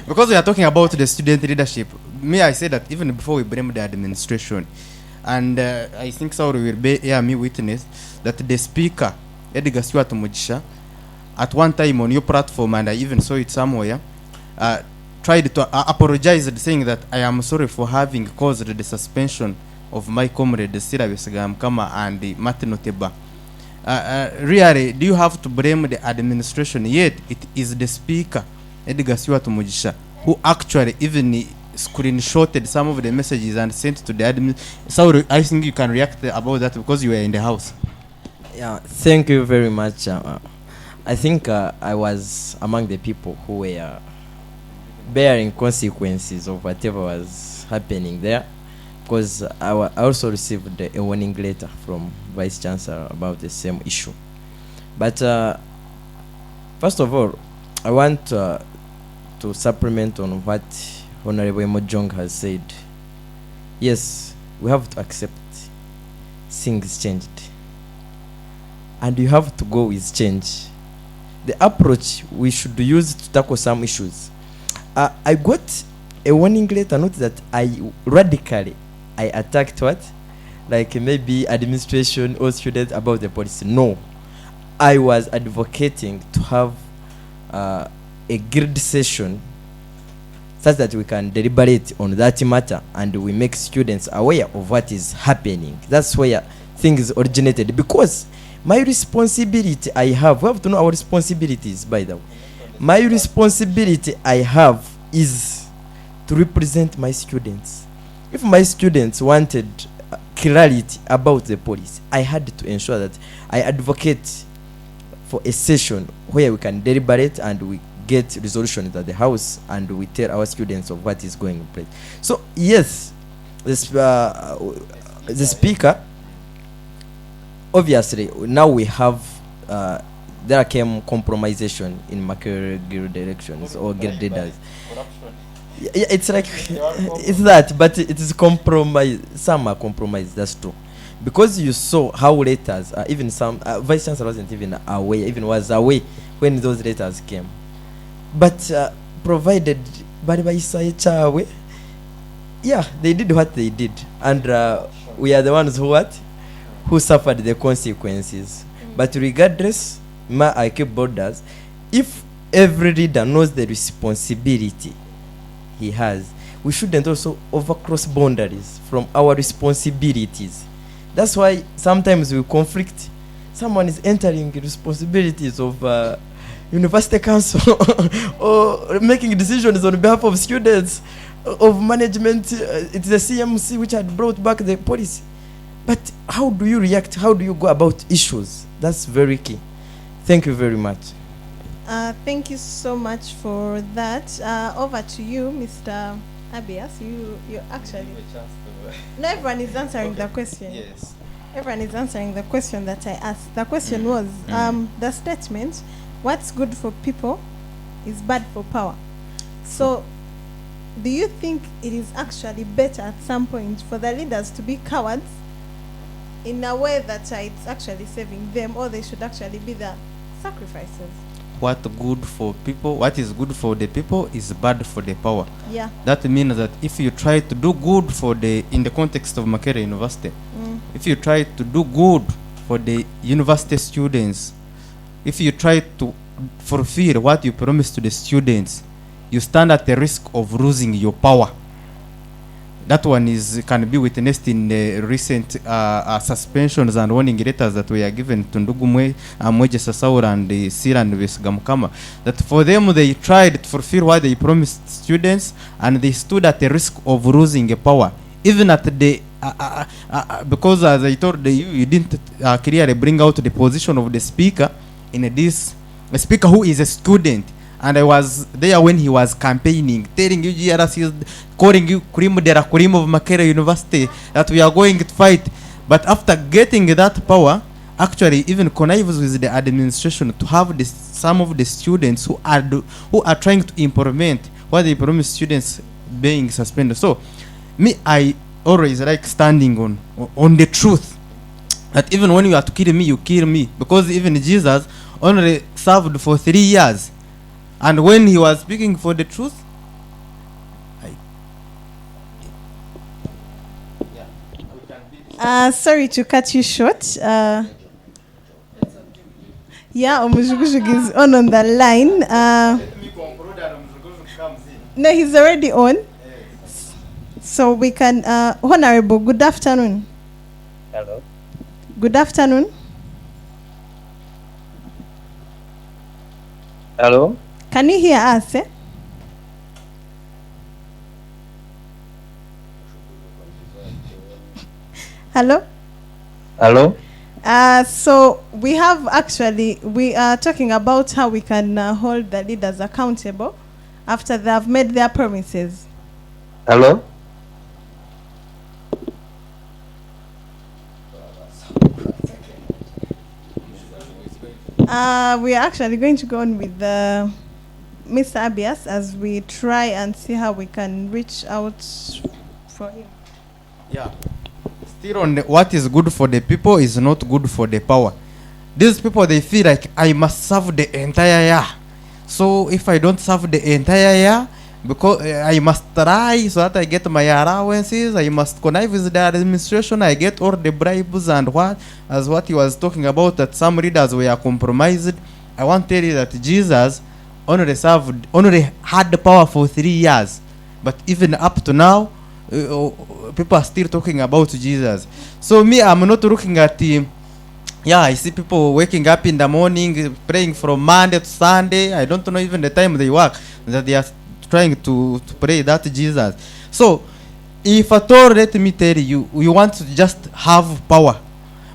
Because we are talking about the student leadership, may I say that even before we blame the administration, and I think Sauri will bear me witness that the speaker, Edgar Stewart Mujisha, at one time on your platform, and I even saw it somewhere, tried to apologize, saying that I am sorry for having caused the suspension of my comrade Sirabes Gamkama and Martin Oteba. Really, do you have to blame the administration? Yet it is the speaker, Edgar Stewart Mujisha, who actually even screenshotted some of the messages and sent to the admin. So I think you can react about that because you were in the house. Yeah, thank you very much. I think I was among the people who were bearing consequences of whatever was happening there, because I also received a warning letter from Vice Chancellor about the same issue. But first of all, I want to supplement on what Honorable Mojong has said. Yes, we have to accept things changed, and you have to go with change. The approach we should use to tackle some issues. I got a warning letter, not that I radically attacked what, like maybe administration or students about the policy. No, I was advocating to have a grid session such that we can deliberate on that matter and we make students aware of what is happening. That's where things originated, because my responsibility we have to know our responsibilities, by the way. My responsibility I have is to represent my students. If my students wanted clarity about the policy, I had to ensure that I advocate for a session where we can deliberate and we get resolutions at the house and we tell our students of what is going in place. So yes, the speaker, obviously now we have there came compromisation in Makerere guild elections or guild leaders. Yeah, it's like it's that, but it is compromise. Some are compromised. That's true, because you saw how letters, even some Vice Chancellor wasn't even aware, even was away when those letters came. But provided by Chawe, yeah, they did what they did, and we are the ones who suffered the consequences. But regardless, I keep borders. If every leader knows the responsibility he has, we shouldn't also overcross boundaries from our responsibilities. That's why sometimes we conflict. Someone is entering responsibilities of university council or making decisions on behalf of students, of management. It's the CMC which had brought back the policy. But how do you react? How do you go about issues? That's very key. Thank you very much. Thank you so much for that. Over to you, Mr. Abias. You actually... No, everyone is answering the question. Yes. Everyone is answering the question that I asked. The question was, the statement, what's good for people is bad for power. So, do you think it is actually better at some point for the leaders to be cowards in a way that it's actually saving them, or they should actually be the sacrifices? What good for people, what is good for the people is bad for the power. Yeah. That means that if you try to do good for in the context of Makerere University, if you try to do good for the university students, if you try to fulfill what you promised to the students, you stand at the risk of losing your power. That one can be witnessed in the recent suspensions and warning letters that were given to Ndugumwe, Mweje Sasaura, and Sira and Gamukama. That for them, they tried to fulfill what they promised students, and they stood at the risk of losing power. Even at the because as I told you, you didn't clearly bring out the position of the speaker in this, a speaker who is a student. And I was there when he was campaigning, telling you GRC, calling you Kurimu of Makerere University, that we are going to fight. But after getting that power, actually even connives with the administration to have some of the students who are trying to implement what they promised students being suspended. So me, I always like standing on the truth. That even when you are to kill me, you kill me. Because even Jesus only served for 3 years. And when he was speaking for the truth, sorry to cut you short. Yeah, Omujugujugu is on the line. No, he's already on. So we can, Honorable, good afternoon. Hello. Good afternoon. Hello. Can you hear us? Hello? Hello. So we are talking about how we can hold the leaders accountable after they have made their promises. Hello. We are actually going to go on with Mr. Abias as we try and see how we can reach out for him. Yeah. Still on what is good for the people is not good for the power. These people, they feel like I must serve the entire year. So if I don't serve the entire year, because I must try so that I get my allowances, I must connive with the administration, I get all the bribes and what he was talking about, that some leaders were compromised. I want to tell you that Jesus only had the power for 3 years. But even up to now, people are still talking about Jesus. So me, I'm not looking at I see people waking up in the morning, praying from Monday to Sunday. I don't know even the time they work, that they are trying to pray that Jesus. So if at all, let me tell you, you want to just have power.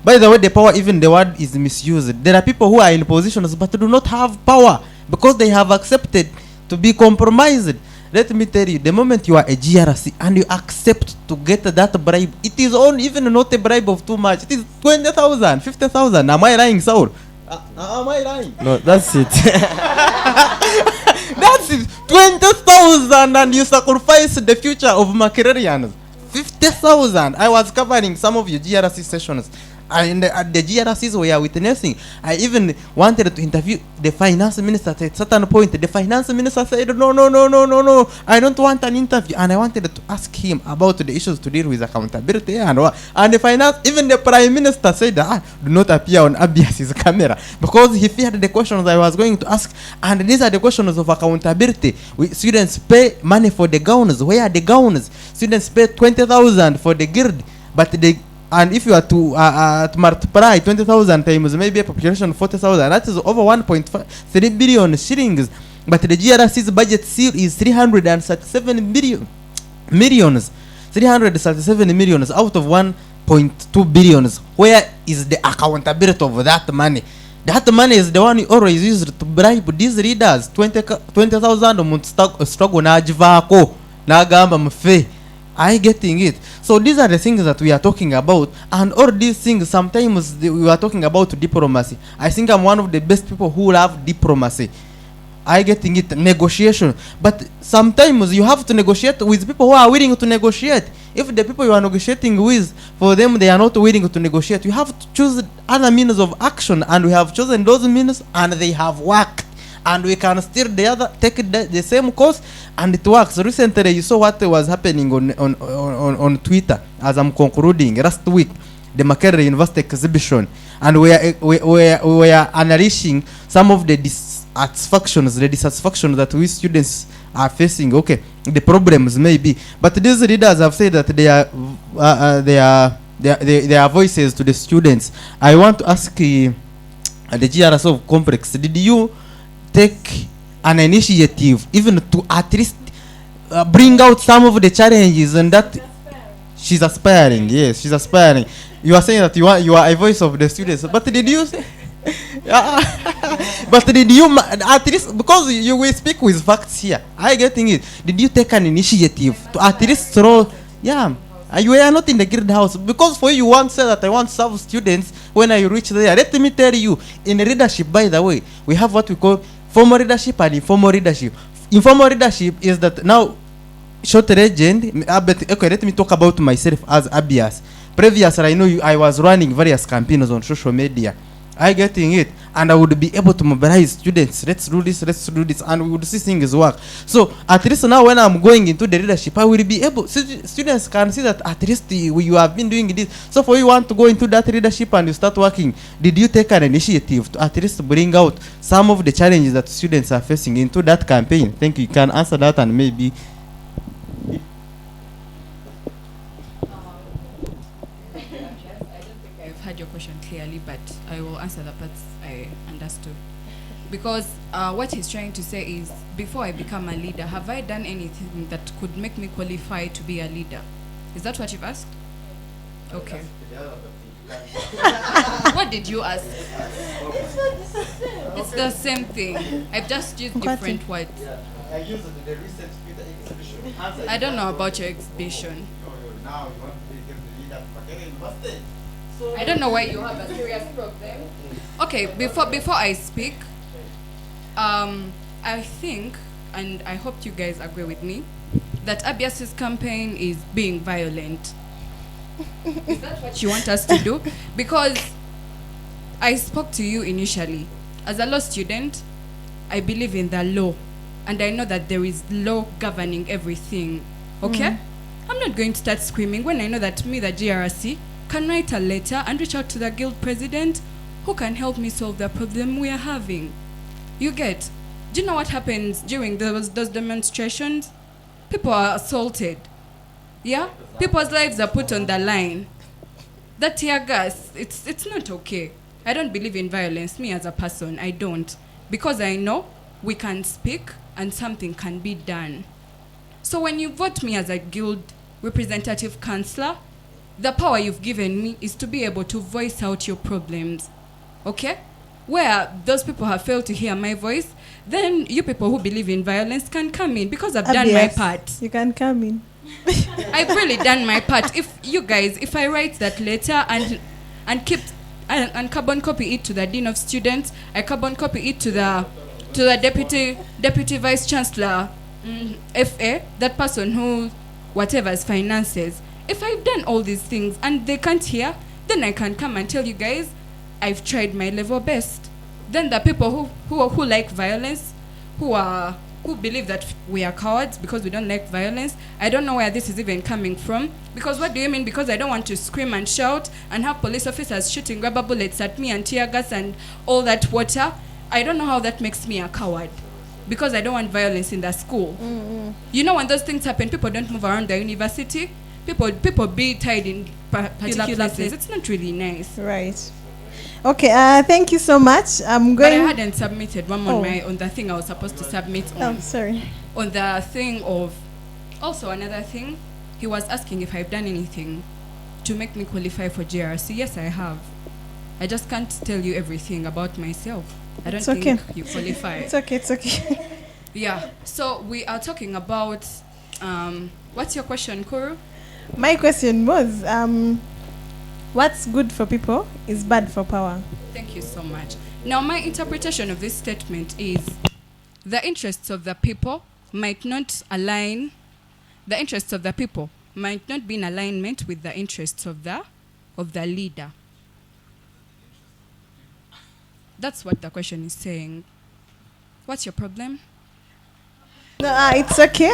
By the way, the power, even the word is misused. There are people who are in positions but do not have power because they have accepted to be compromised. Let me tell you, the moment you are a GRC and you accept to get that bribe, it is even not a bribe of too much. It is 20,000, 50,000. Am I lying, Saul? Am I lying? No, that's it. That's it. 20,000 and you sacrifice the future of Makererians. 50,000. I was covering some of your GRC sessions. And the GRCs were witnessing. I even wanted to interview the finance minister at a certain point. The finance minister said, no, I don't want an interview. And I wanted to ask him about the issues to deal with accountability and the finance, even the prime minister said, do not appear on Abias's camera, because he feared the questions I was going to ask. And these are the questions of accountability. Students pay money for the gowns. Where are the gowns? Students pay 20,000 for the guild, but and if you are to multiply 20,000 times maybe a population of 40,000, that is over 1.3 billion shillings. But the GRC's budget seal is 337 millions. 337 millions out of 1.2 billions. Where is the accountability of that money? That money is the one you always use to bribe these leaders. 20,000 struggle na jivako na gamba mfe. I getting it. So these are the things that we are talking about, and all these things sometimes we are talking about diplomacy. I think I'm one of the best people who love diplomacy. I getting it, negotiation. But sometimes you have to negotiate with people who are willing to negotiate. If the people you are negotiating with, for them they are not willing to negotiate, you have to choose other means of action, and we have chosen those means, and they have worked. And we can still take the same course, and it works. Recently, you saw what was happening on Twitter. As I'm concluding, last week, the Makerere University exhibition, and we were unleashing some of the satisfactions, the dissatisfaction that we students are facing. Okay, the problems maybe, but these leaders have said that they are voices to the students. I want to ask the GRS of complex, did you take an initiative even to at least bring out some of the challenges and that she's aspiring? Yes, she's aspiring. You are saying that you are a voice of the students, but did you but did you at least, because you will speak with facts here, I getting it, did you take an initiative to at least throw, you are not in the guild house, because for you once said that I want to serve students when I reach there. Let me tell you, in leadership, by the way, we have what we call formal leadership and informal leadership. Informal leadership is that now, short legend, okay, let me talk about myself as Abias. Previously, I know I was running various campaigns on social media. I getting it, and I would be able to mobilize students. Let's do this, and we would see things work. So at least now, when I'm going into the leadership, I will be able. Students can see that at least you have been doing this. So for you want to go into that leadership and you start working, did you take an initiative to at least bring out some of the challenges that students are facing into that campaign? Thank you. You can answer that, and maybe. I've heard your question clearly, but I will answer the parts I understood. Because what he's trying to say is, before I become a leader, have I done anything that could make me qualify to be a leader? Is that what you've asked? Okay. What did you ask? It's the same thing. I've just used different words. I used the recent exhibition. I don't know about your exhibition. Now you want to become the leader of Makerere University. I don't know why you have a serious problem. Okay, before I speak, I think, and I hope you guys agree with me, that Abias's campaign is being violent. Is that what you want us to do? Because I spoke to you initially. As a law student, I believe in the law, and I know that there is law governing everything. Okay? I'm not going to start screaming when I know that me, the GRC, can write a letter and reach out to the guild president who can help me solve the problem we are having. You get? Do you know what happens during those demonstrations? People are assaulted. Yeah? People's lives are put on the line. That tear gas, it's not okay. I don't believe in violence, me as a person, I don't. Because I know we can speak and something can be done. So when you vote me as a guild representative councillor, the power you've given me is to be able to voice out your problems. Okay? Where those people have failed to hear my voice, then you people who believe in violence can come in, because I've done my part. You can come in. I've really done my part. If I write that letter and keep and carbon copy it to the dean of students, I carbon copy it to the deputy vice chancellor, FA, that person who whatever's finances. If I've done all these things and they can't hear, then I can come and tell you guys I've tried my level best. Then the people who like violence, who believe that we are cowards because we don't like violence, I don't know where this is even coming from. Because what do you mean? Because I don't want to scream and shout and have police officers shooting rubber bullets at me and tear gas and all that water? I don't know how that makes me a coward. Because I don't want violence in the school. You know, when those things happen, people don't move around the university. People be tied in particular places. It's not really nice. Right. Okay, thank you so much. I'm going. But I hadn't submitted one on the thing I was supposed to submit on. Oh, sorry. On the thing of, also another thing, he was asking if I've done anything to make me qualify for GRC. Yes, I have. I just can't tell you everything about myself. I don't think you qualify. It's okay. Yeah. So we are talking about, what's your question, Kuru? My question was, what's good for people is bad for power. Thank you so much. Now, my interpretation of this statement is the interests of the people might not align. The interests of the people might not be in alignment with the interests of the leader. That's what the question is saying. What's your problem? No, it's okay.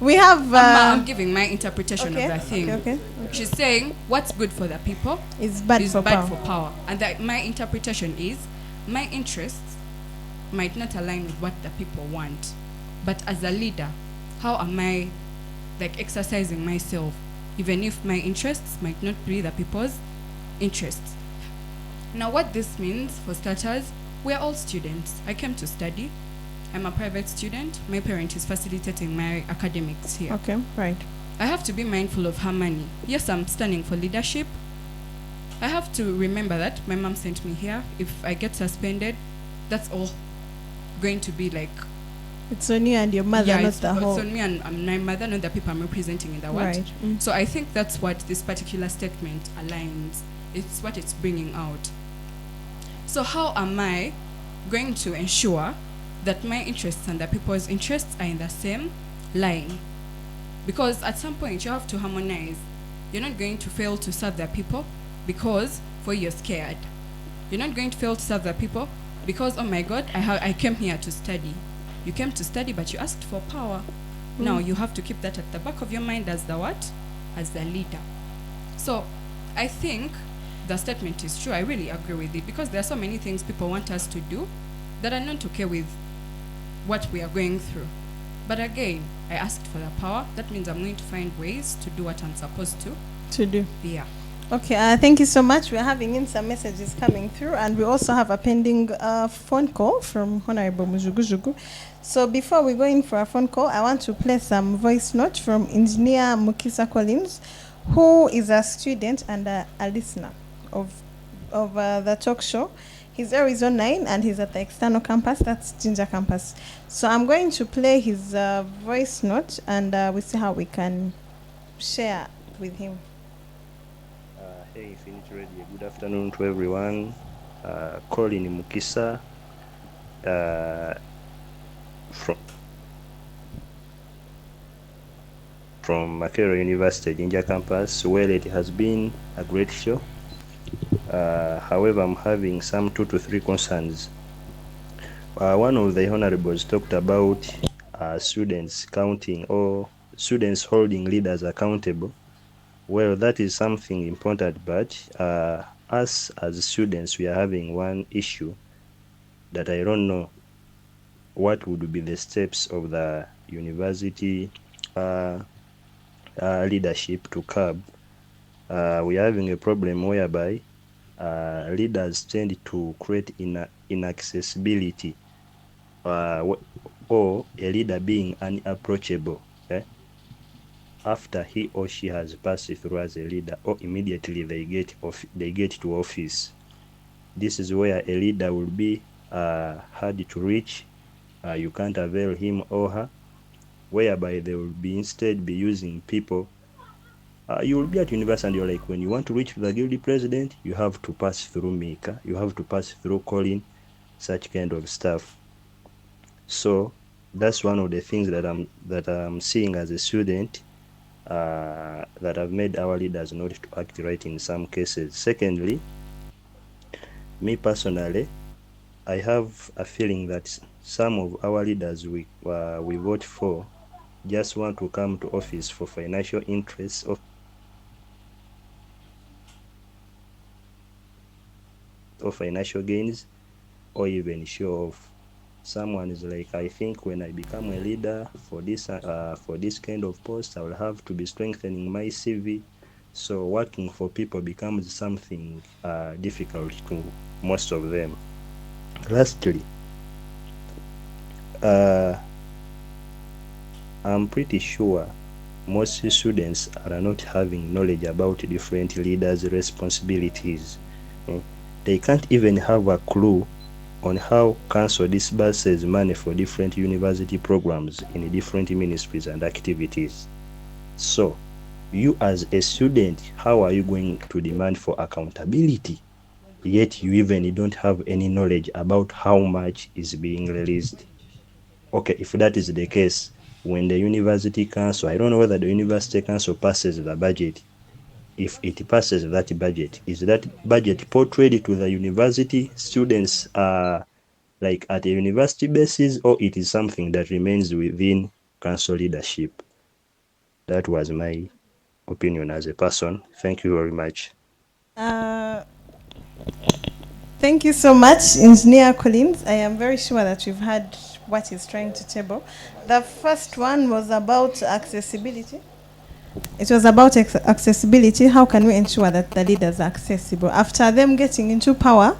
We have. I'm giving my interpretation of the thing. Okay. She's saying what's good for the people is bad for power. And my interpretation is my interests might not align with what the people want. But as a leader, how am I like exercising myself, even if my interests might not be the people's interests? Now, what this means, for starters, we are all students. I came to study. I'm a private student. My parent is facilitating my academics here. Okay, right. I have to be mindful of harmony. Yes, I'm standing for leadership. I have to remember that my mom sent me here. If I get suspended, that's all going to be like, It's on you and your mother, yeah, not it's, the it's whole. on me and my mother, not the people I'm representing in the what. Right. Mm. So I think that's what this particular statement aligns. It's what it's bringing out. So how am I going to ensure that my interests and the people's interests are in the same line? Because at some point you have to harmonize. You're not going to fail to serve the people because you're scared. You're not going to fail to serve the people because, oh my God, I came here to study. You came to study, but you asked for power. Now you have to keep that at the back of your mind as the what? As the leader. So I think the statement is true. I really agree with it because there are so many things people want us to do that are not okay with what we are going through. But again, I asked for the power. That means I'm going to find ways to do what I'm supposed To do. Yeah. Okay, thank you so much. We're having in some messages coming through, and we also have a pending phone call from Honorable Mujugujugu. So before we go in for a phone call, I want to play some voice note from Engineer Mukisa Collins, who is a student and a listener of the talk show. He's Arizona 9 and he's at the external campus, that's Ginger campus. So I'm going to play his voice note and we'll see how we can share with him. Hey, Infinity Radio. Good afternoon to everyone. Colin Mukisa from Makerere University, Ginger campus. Well, it has been a great show. However, I'm having some 2 to 3 concerns. One of the honorables talked about students counting or students holding leaders accountable. Well, that is something important, but us as students, we are having one issue that I don't know what would be the steps of the university leadership to curb. We are having a problem whereby leaders tend to create inaccessibility or a leader being unapproachable. After he or she has passed through as a leader, or immediately they get to office. This is where a leader will be hard to reach. You can't avail him or her, whereby they will be instead be using people. You will be at university and you're like, when you want to reach the guild president, you have to pass through Mika, you have to pass through Colin, such kind of stuff. So that's one of the things that I'm seeing as a student that have made our leaders not to act right in some cases. Secondly, me personally, I have a feeling that some of our leaders we vote for just want to come to office for financial interests or financial gains, or even show off. Someone is like, I think when I become a leader for this kind of post, I will have to be strengthening my CV. So working for people becomes something difficult to most of them. Lastly, I'm pretty sure most students are not having knowledge about different leaders' responsibilities. They can't even have a clue on how council disburses money for different university programs in different ministries and activities. So, you as a student, how are you going to demand for accountability? Yet you even don't have any knowledge about how much is being released. Okay, if that is the case, when the university council, I don't know whether the university council passes the budget. If it passes that budget, is that budget portrayed to the university students like at a university basis, or it is something that remains within council leadership? That was my opinion as a person. Thank you very much. Thank you so much, Engineer Collins. I am very sure that you've heard what he's trying to table. The first one was about accessibility. It was about accessibility. How can we ensure that the leaders are accessible? After them getting into power,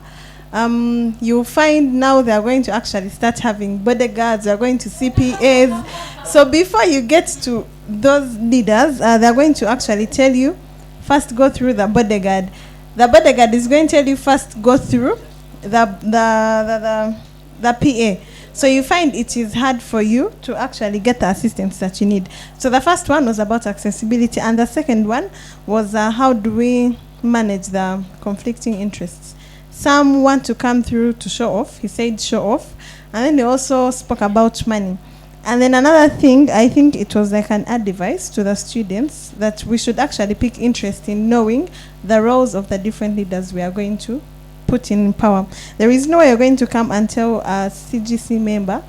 you'll find now they're going to actually start having bodyguards, they're going to CPAs. So before you get to those leaders, they're going to actually tell you, first go through the bodyguard. The bodyguard is going to tell you first go through the PA. So you find it is hard for you to actually get the assistance that you need. So the first one was about accessibility, and the second one was how do we manage the conflicting interests. Some want to come through to show off. He said show off. And then he also spoke about money. And then another thing, I think it was like an advice to the students that we should actually pick interest in knowing the roles of the different leaders we are going to put in power. There is no way you're going to come and tell a CGC member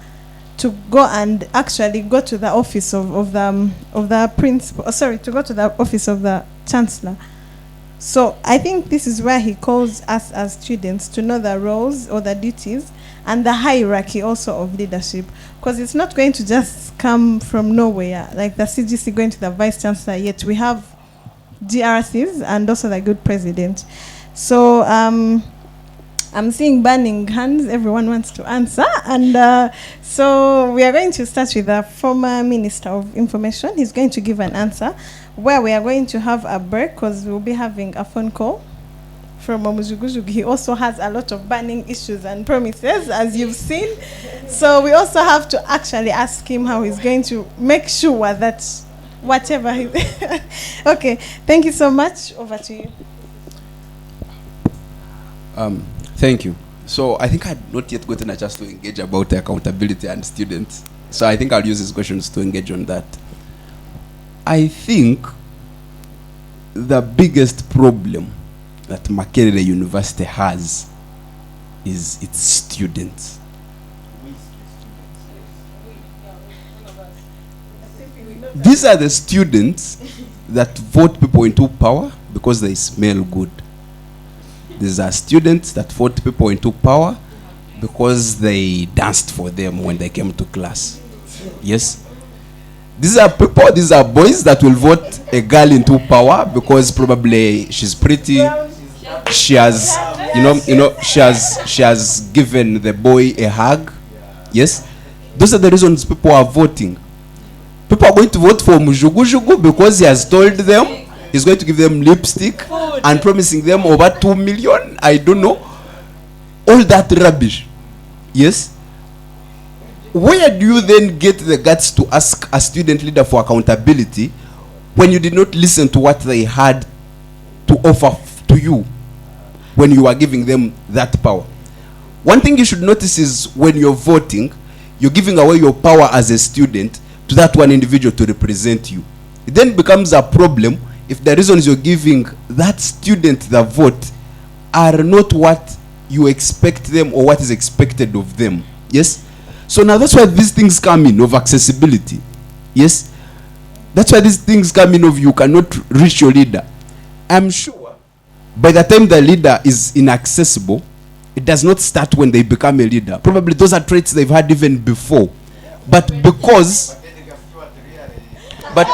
to go and actually go to the office of the principal, to go to the office of the chancellor. So I think this is where he calls us as students to know the roles or the duties and the hierarchy also of leadership, because it's not going to just come from nowhere, like the CGC going to the vice chancellor, yet we have GRCs and also the good president. So I'm seeing burning hands. Everyone wants to answer. And so we are going to start with the former Minister of Information. He's going to give an answer, where we are going to have a break because we'll be having a phone call from Omujugujugu. He also has a lot of burning issues and promises, as you've seen. So we also have to actually ask him how he's going to make sure that whatever he... Okay, thank you so much. Over to you. Thank you. So I think I had not yet gotten a chance to engage about accountability and students. So I think I'll use these questions to engage on that. I think the biggest problem that Makerere University has is its students. These are the students that vote people into power because they smell good. These are students that vote people into power because they danced for them when they came to class. Yes? These are people, these are boys that will vote a girl into power because probably she's pretty. She has, she has given the boy a hug. Yes? Those are the reasons people are voting. People are going to vote for Mujugujugu because he has told them he's going to give them lipstick and promising them over 2 million. I don't know. All that rubbish. Yes? Where do you then get the guts to ask a student leader for accountability when you did not listen to what they had to offer to you when you are giving them that power? One thing you should notice is when you're voting, you're giving away your power as a student to that one individual to represent you. It then becomes a problem if the reasons you're giving that student the vote are not what you expect them or what is expected of them. Yes? So now that's why these things come in of accessibility. Yes? That's why these things come in of you cannot reach your leader. I'm sure by the time the leader is inaccessible, it does not start when they become a leader. Probably those are traits they've had even before. But because... But...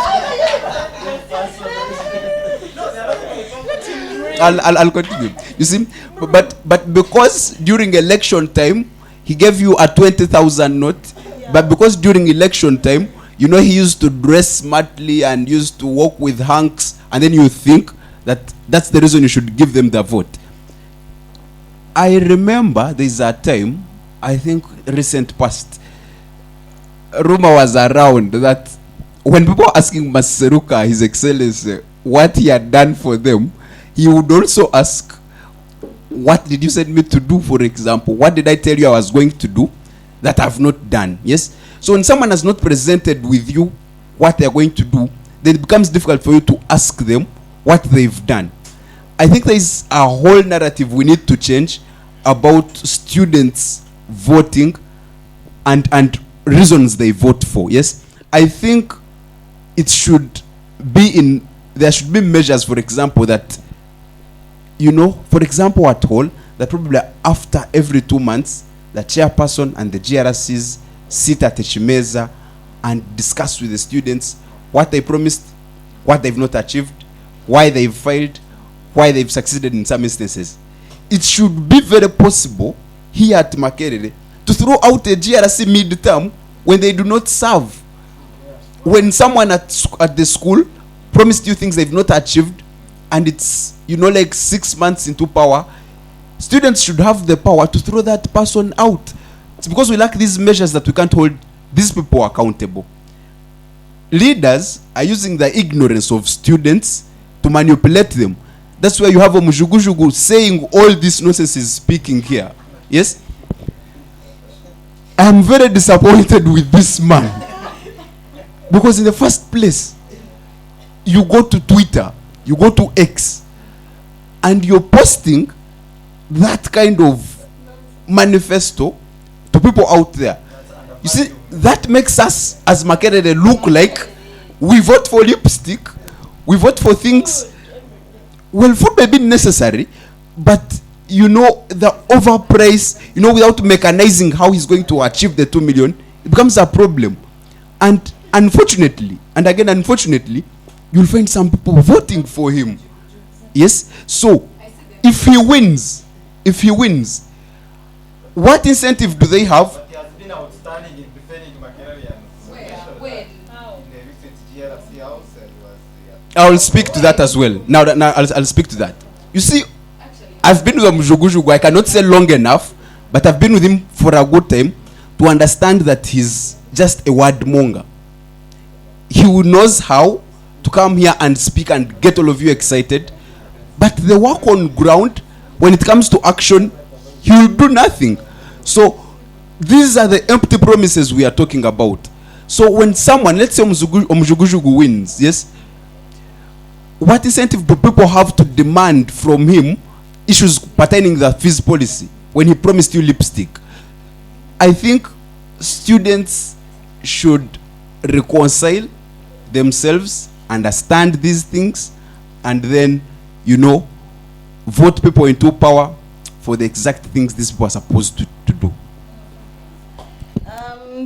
I'll continue. You see, but because during election time he gave you a 20,000 note, but because during election time, he used to dress smartly and used to walk with hanks, and then you think that that's the reason you should give them the vote. I remember there's a time, I think recent past, rumor was around that when people were asking Maseruka, His Excellency, what he had done for them, he would also ask, what did you send me to do, for example? What did I tell you I was going to do that I've not done? Yes? So when someone has not presented with you what they're going to do, then it becomes difficult for you to ask them what they've done. I think there is a whole narrative we need to change about students voting and reasons they vote for. Yes? I think it should be there should be measures, for example, that for example, at all, that probably after every 2 months, the chairperson and the GRCs sit at a chimeza and discuss with the students what they promised, what they've not achieved, why they've failed, why they've succeeded in some instances. It should be very possible here at Makerere to throw out a GRC mid-term when they do not serve. When someone at the school promised you things they've not achieved, and it's, you know, like 6 months into power, students should have the power to throw that person out. It's because we lack these measures that we can't hold these people accountable. Leaders are using the ignorance of students to manipulate them. That's why you have Omujugujugu saying all this nonsense is speaking here. Yes? I am very disappointed with this man. Because in the first place, you go to Twitter, you go to X, and you're posting that kind of manifesto to people out there. You see, that makes us as Makerere look like we vote for lipstick, we vote for things. Well, food may be necessary, but you know, the overprice, you know, without mechanizing how he's going to achieve the 2 million, it becomes a problem. And unfortunately, and again unfortunately, you'll find some people voting for him. Yes? So, if he wins, what incentive do they have? But he has been outstanding in defending Makererians. When? In the recent GRC house, and he was I will speak to that as well. Now I'll speak to that. You see, I've been with Omujugujugu, I cannot say long enough, but I've been with him for a good time to understand that he's just a word monger. He knows how to come here and speak and get all of you excited, but the work on ground, when it comes to action, he will do nothing. So these are the empty promises we are talking about. So when someone, let's say Omujugujugu wins, yes, what incentive do people have to demand from him issues pertaining the fees policy when he promised you lipstick? I think students should reconcile themselves, understand these things, and then, you know, vote people into power for the exact things these people are supposed to do.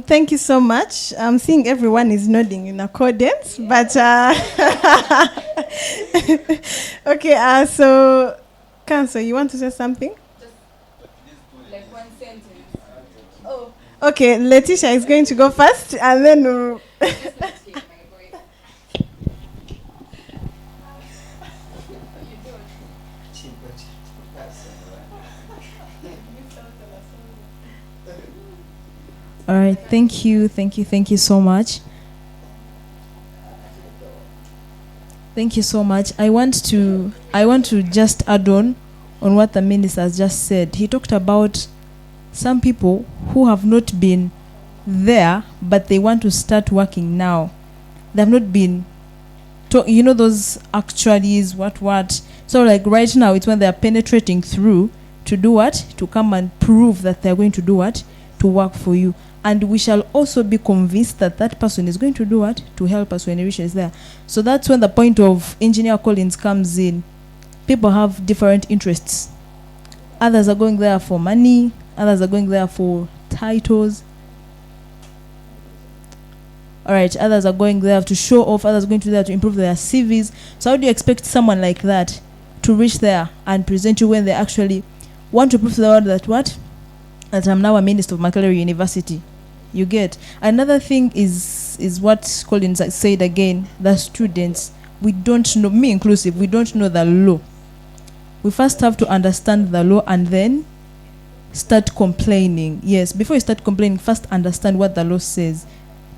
Thank you so much. I'm seeing everyone is nodding in accordance, but okay. So, Council, you want to say something? Like one sentence. Oh, okay. Letitia is going to go first, and then. All right, thank you so much. Thank you so much. I want to just add on what the minister has just said. He talked about some people who have not been there, but they want to start working now. They have not been, you know, those actualities, what. So like right now, it's when they are penetrating through to do what? To come and prove that they're going to do what? To work for you. And we shall also be convinced that that person is going to do what? To help us when the reach is there. So that's when the point of Engineer Collins comes in. People have different interests. Others are going there for money. Others are going there for titles. All right, others are going there to show off. Others are going to there to improve their CVs. So how do you expect someone like that to reach there and present you when they actually want to prove to the world that what? That I'm now a minister of Makerere University. You get. Another thing is what Collins said again, the students, we don't know, me inclusive, we don't know the law. We first have to understand the law and then start complaining. Yes, before you start complaining, first understand what the law says.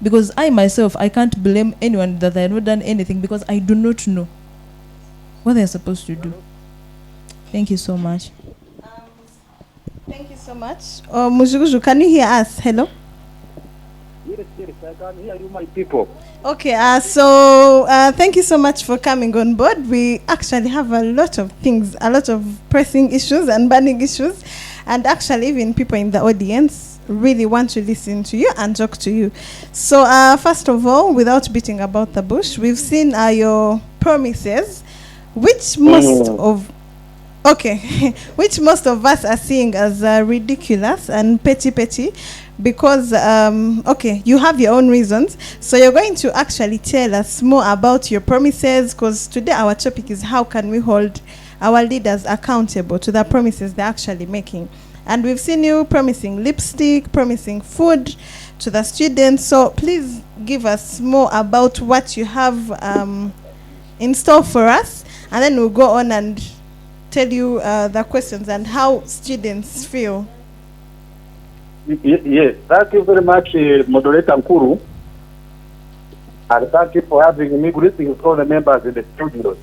Because I myself, I can't blame anyone that I have not done anything because I do not know what they're supposed to do. Thank you so much. Thank you so much. Mujuguju, can you hear us? Hello? Yes, I can hear you, my people. Okay, thank you so much for coming on board. We actually have a lot of things, a lot of pressing issues and burning issues. And actually, even people in the audience really want to listen to you and talk to you. So, first of all, without beating about the bush, we've seen your promises, which most of... Okay, which most of us are seeing as ridiculous and petty, because okay, you have your own reasons. So you're going to actually tell us more about your promises, because today our topic is how can we hold our leaders accountable to the promises they're actually making. And we've seen you promising lipstick, promising food to the students. So please give us more about what you have in store for us, and then we'll go on and tell you the questions and how students feel. Yes, thank you very much, Moderator Nkuru. And thank you for having me. Greetings all the members in the studios.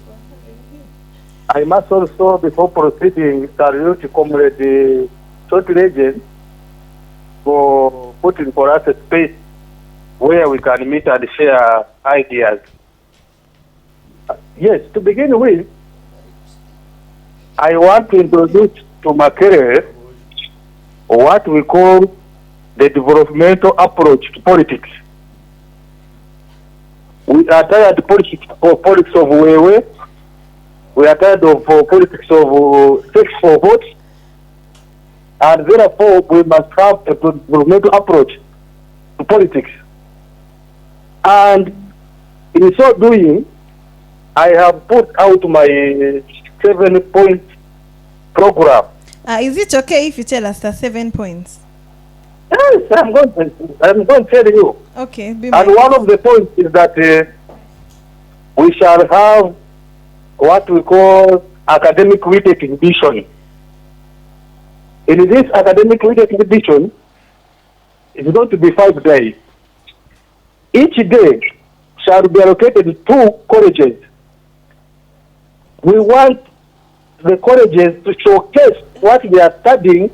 I must also, before proceeding, salute Comrade Short Legend for putting for us a space where we can meet and share ideas. Yes, to begin with, I want to introduce to Makerere what we call the developmental approach to politics. We are tired of politics of wewe. We are tired of politics of sex for votes. And therefore, we must have a developmental approach to politics. And in so doing, I have put out my 7-point program. Is it okay if you tell us the 7 points? Yes, I'm going to tell you. Okay. And one of the points is that we shall have what we call academic week exhibition. In this academic week exhibition, it's going to be 5 days. Each day shall be allocated 2 colleges. We want the colleges to showcase what they are studying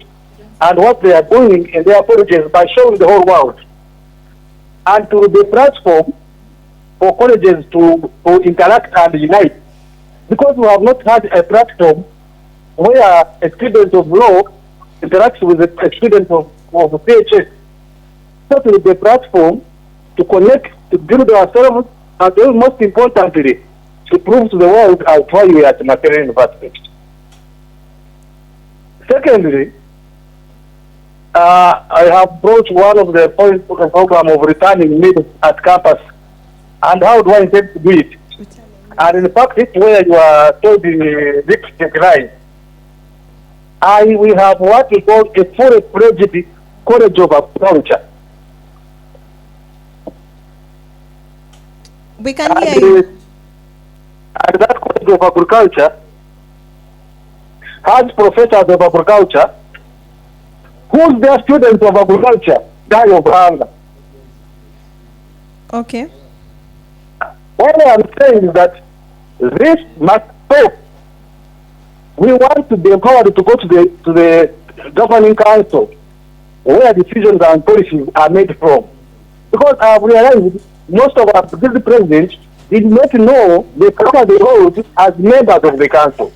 and what they are doing in their colleges by showing the whole world. And to the platform for colleges to interact and unite. Because we have not had a platform where a student of law interacts with a student of PHS. So to the platform to connect, to build ourselves, and then most importantly, to prove to the world our value at Makerere University. Secondly, I have brought one of the points of the program of returning meetings at campus. And how do I intend to do it? And in fact, it's where you are told the lipstick line. We have what we call a full-fledged college of agriculture. We can hear you. And that college of agriculture has professors of agriculture whose their students of agriculture die of hunger. Okay. What I am saying is that this must stop. We want to be empowered to go to the governing council where decisions and policies are made from. Because I have realized most of our deputy presidents did not know they cover the roles as members of the council.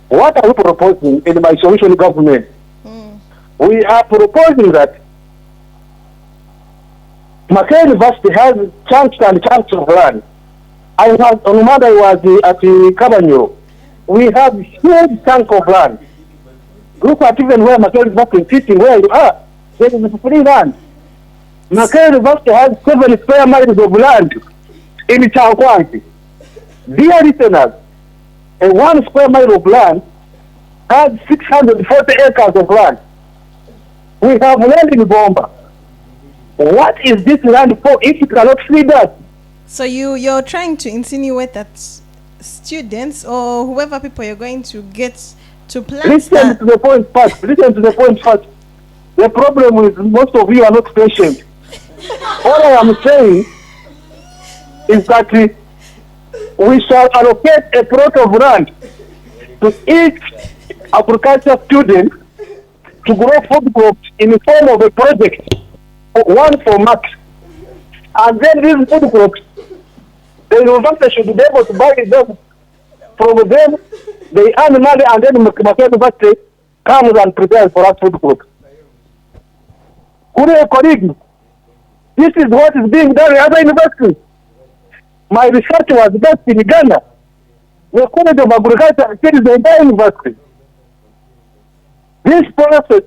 What are we proposing in my solution government? We are proposing that Makerere University has chunks and chunks of land. I was on Monday I was at the Cabanyo. We have huge chunk of land. Look at even where Makerere University is sitting, where you are. There is free land. Makerere University has 7 square miles of land in Chankwanti. Dear listeners, a 1 square mile of land has 640 acres of land. We have land in Bomba. What is this land for if it cannot feed us? So you're trying to insinuate that students or whoever people you're going to get to plant. Listen to the point first. Listen to the point first. The problem is most of you are not patient. All I am saying is that we shall allocate a plot of land to each agriculture student to grow food crops in the form of a project, one for max. And then these food crops, the university should be able to buy them from them. They earn money, and then Makerere University comes and prepares for us food crops. Colleagues, this is what is being done in other universities. My research was based in Ghana. The College of Agriculture is the entire university. This process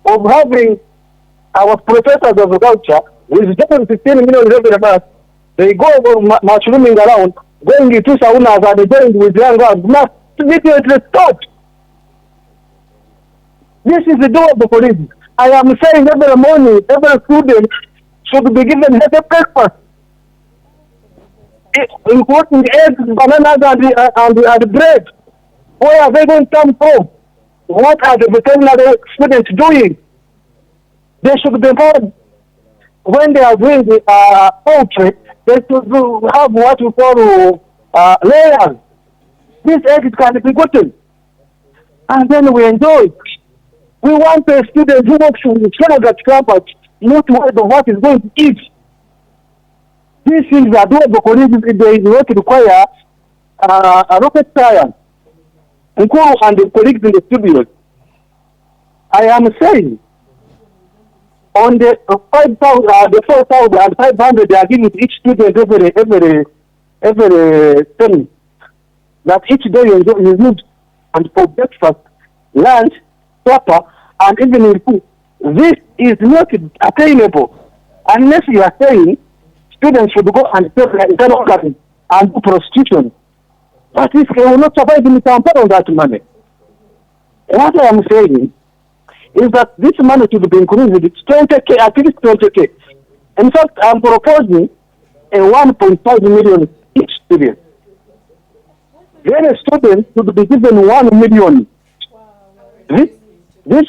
of having our professors of culture with 15 million every month, they go mushrooming around, going into saunas and going with young girls, must immediately stop. This is the doable for it. I am saying every morning, every student should be given healthy breakfast, including eggs, bananas, and bread. Where are they going to come from? What are the veterinary students doing? They should be told when they are doing the poultry, they should have what we call layers. These eggs can be gotten, and then we enjoy. We want a student who works in the surrogate campus not to worry about what is going to eat. These things are doable for if they do not require a rocket science. And the colleagues in the studios, I am saying, on the 5,000, the 4,500 they are giving to each student every term, that each day you need, and for breakfast, lunch, supper, and evening food. This is not attainable unless you are saying students should go and sell their internal organs and do prostitution. But if they will not survive in Kampala on that money. What I am saying is that this money should be increased. It's 20K, at least 20K. In fact, I'm proposing a 1.5 million each student. Then a student should be given 1 million. This 1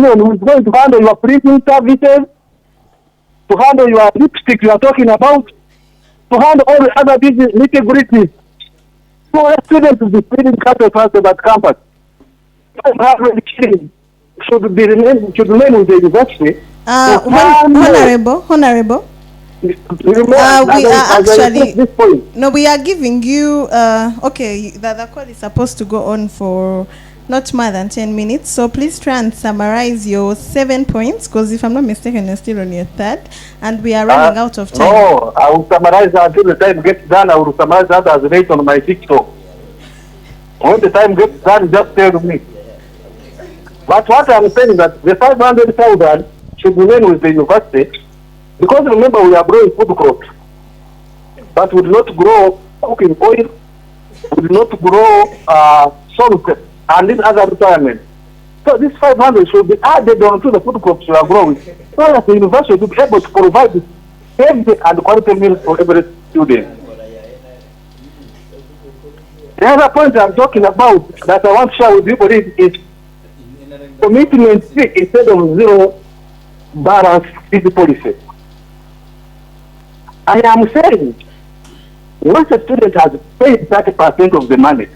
million is going to handle your printing services, to handle your lipstick you are talking about, to handle all the other nitty-gritties. So a student will be feeding cattle faster at campus. 500 shillings should remain with the university. Honorable. We are giving you, the call is supposed to go on for not more than 10 minutes. So please try and summarize your 7 points, because if I'm not mistaken, you're still on your third, and we are running out of time. No, I will summarize until the time gets done. I will summarize that as late on my TikTok. When the time gets done, just tell me. But what I'm saying is that the 500,000 should remain with the university, because remember we are growing food crops, but we do not grow cooking oil, we do not grow salt and these other requirements. So this 500 should be added onto the food crops we are growing, so that the university will be able to provide healthy and quality meals for every student. The other point I'm talking about that I want to share with you is commitment fee instead of zero balance fee policy. I am saying, once a student has paid 30% of the money,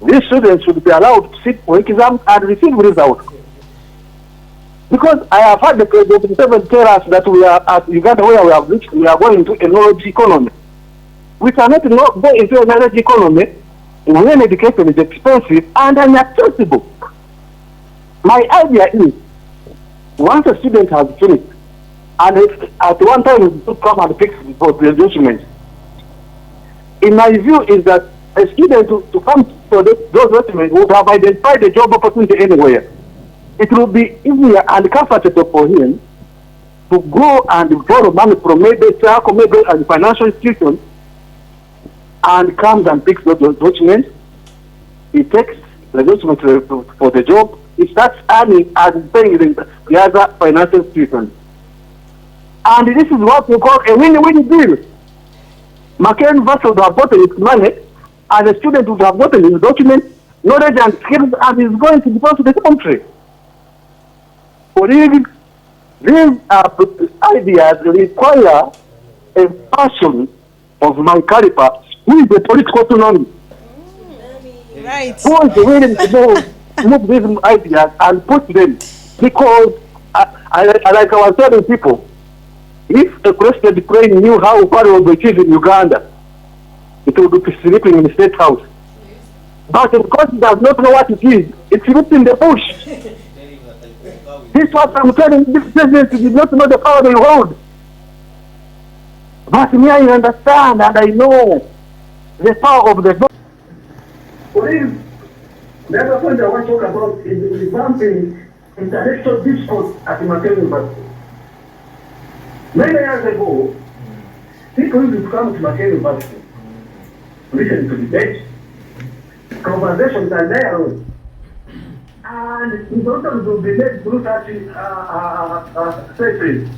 these students should be allowed to sit for exam and receive results. Because I have had the President tell us that we are at Uganda, where we are going into a knowledge economy. We cannot go into a knowledge economy when education is expensive and inaccessible. My idea is, once a student has finished, and at one time to come and fix for the judgment, in my view is that a student to come for those documents would have identified a job opportunity anywhere. It will be easier and comfortable for him to go and borrow money from maybe a financial institution and comes and picks those documents. He takes the document for the job. He starts earning and paying the other financial institutions. And this is what we call a win-win deal. Makerere University would have gotten its money, and the student would have gotten his documents, knowledge and skills, and is going to go to the country. For these ideas require a person of my caliber who is a political autonomy. Right. Who is willing to move these ideas and put them, because like I was telling people, if a president Ukraine knew how valuable it is in Uganda, it would be sleeping in the State House. But because it does not know what it is, it sleeps in the bush. This is what I'm telling this president did not know the power they hold. But me, I understand and I know the power of the vote. The other point I want to talk about is the revamping intellectual discourse at Makerere University. Many years ago, people used to come to Makerere University, listen to debate, conversations and dialogue, and the outcomes will be made through such sessions.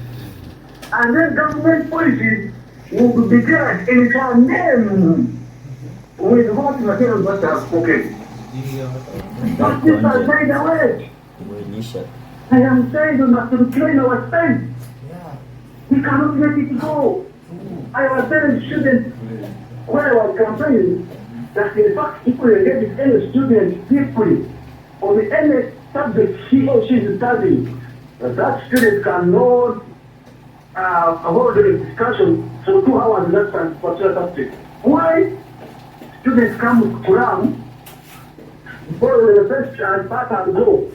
And then government policies will be declared in tandem with what Makerere University has spoken. But this has made a way. I am saying we must reclaim our space. We cannot let it go. I was telling students when I was campaigning that in fact if we engage with any student deeply on any subject he or she is studying, that student cannot hold a discussion for 2 hours in that particular subject. Why? Students come with Quran, follow the best and pass and go.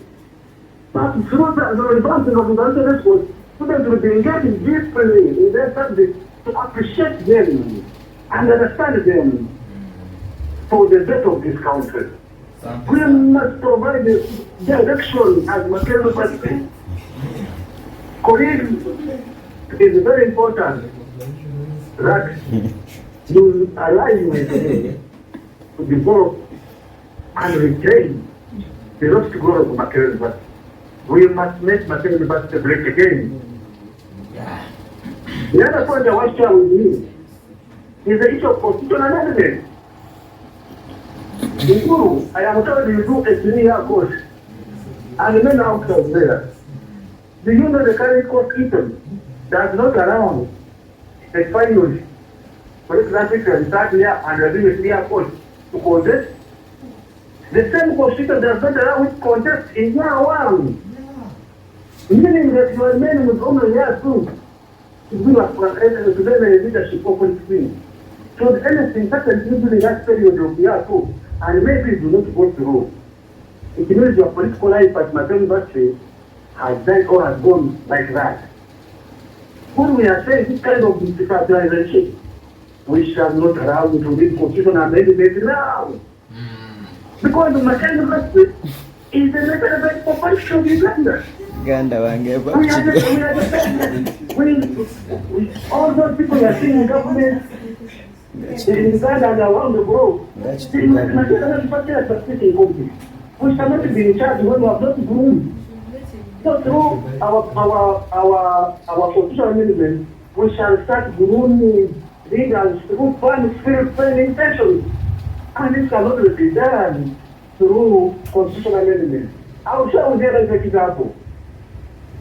But through the advancement of the response, students will be engaging deeply in their subject to appreciate them and understand them for the better of this country. We must provide the direction as Makerere University. Colleagues, it is very important that you align with me to develop and retain the lost growth of Makerere University. We must make Makerere University great again. The other point I want to share with you is the issue of constitutional amendment. In Guru, I am told you do a 3-year course and many outcomes there. Do you know the current course system does not allow a final, for example, in 3rd year and a 3-year course to contest? The same course system does not allow it to contest in year 1. Meaning that you are men with only year 2 to do a leadership opportunity. So anything that can do during that period of year 2 and maybe do not go through. It means your political life at Makerere University has died or has gone like that. When we are saying this kind of decentralization, we shall not allow it to read constitutional amendment now. Because the Makerere University is the level of population of Uganda. All those people are seeing in government in Uganda and around the globe. We shall not be in charge when we have not groomed. So through our constitutional amendment, we shall start grooming leaders through fund spirit training sessions. And this cannot be done through constitutional amendment. I will show you an example.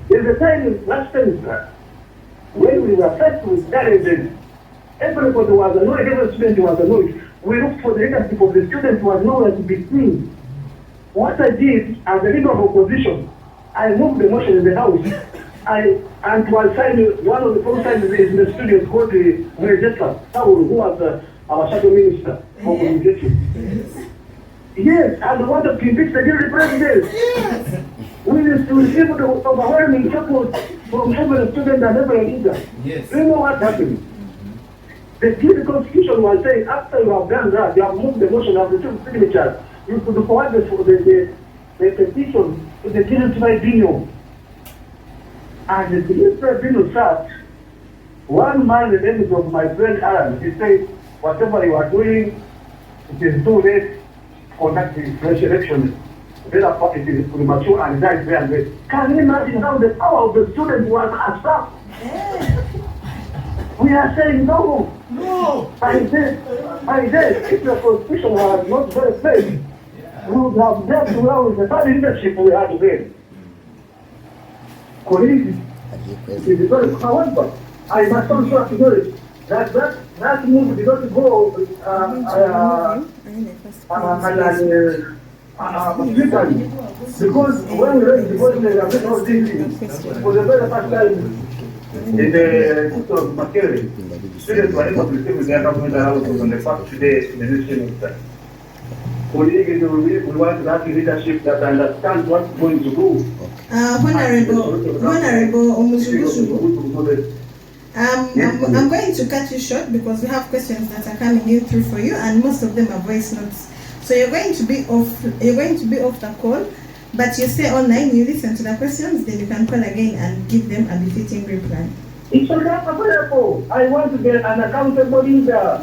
There's a time last semester when we were faced with challenges. Everybody was annoyed, every student was annoyed. We looked for the leadership of the students who was nowhere to be seen. What I did as a leader of opposition, I moved the motion in the house. And to assign one of the first in the studio called the Makerere, who was our shadow minister for communication. Yes, and one of the convicts against the president. Yes. We used to receive the overwhelming support from several students and every leader. Yes. You know what happened? The clear constitution was saying after you have done that, you have moved the motion of the two signatures, you could forward the petition to the Judicial Tribunal. And the Judicial Tribunal sat, one man, the name of my friend Alan, he said, whatever you are doing, it is too late to conduct the fresh election. Therefore, it is premature and that is very late. Can you imagine how the power of the students was attacked? We are saying no. No. By this, if the constitution was not very clear, we would have dealt well with the bad leadership we had then. Colleagues, it is very however, I must also acknowledge that move did not go because when we read the body, they are not thinking for the very first time in the history of Makerere, students were able to receive their government allowances on the first day in the nation. Colleagues, we want that leadership that understands what's going to do. Honorable Omuzuguzugu, I'm going to cut you short because we have questions that are coming in through for you, and most of them are voice notes. So So you're going to be off. You're going to be off the call, but you stay online. You listen to the questions, then you can call again and give them a befitting reply. It's not available. I want to get an accountable leader. I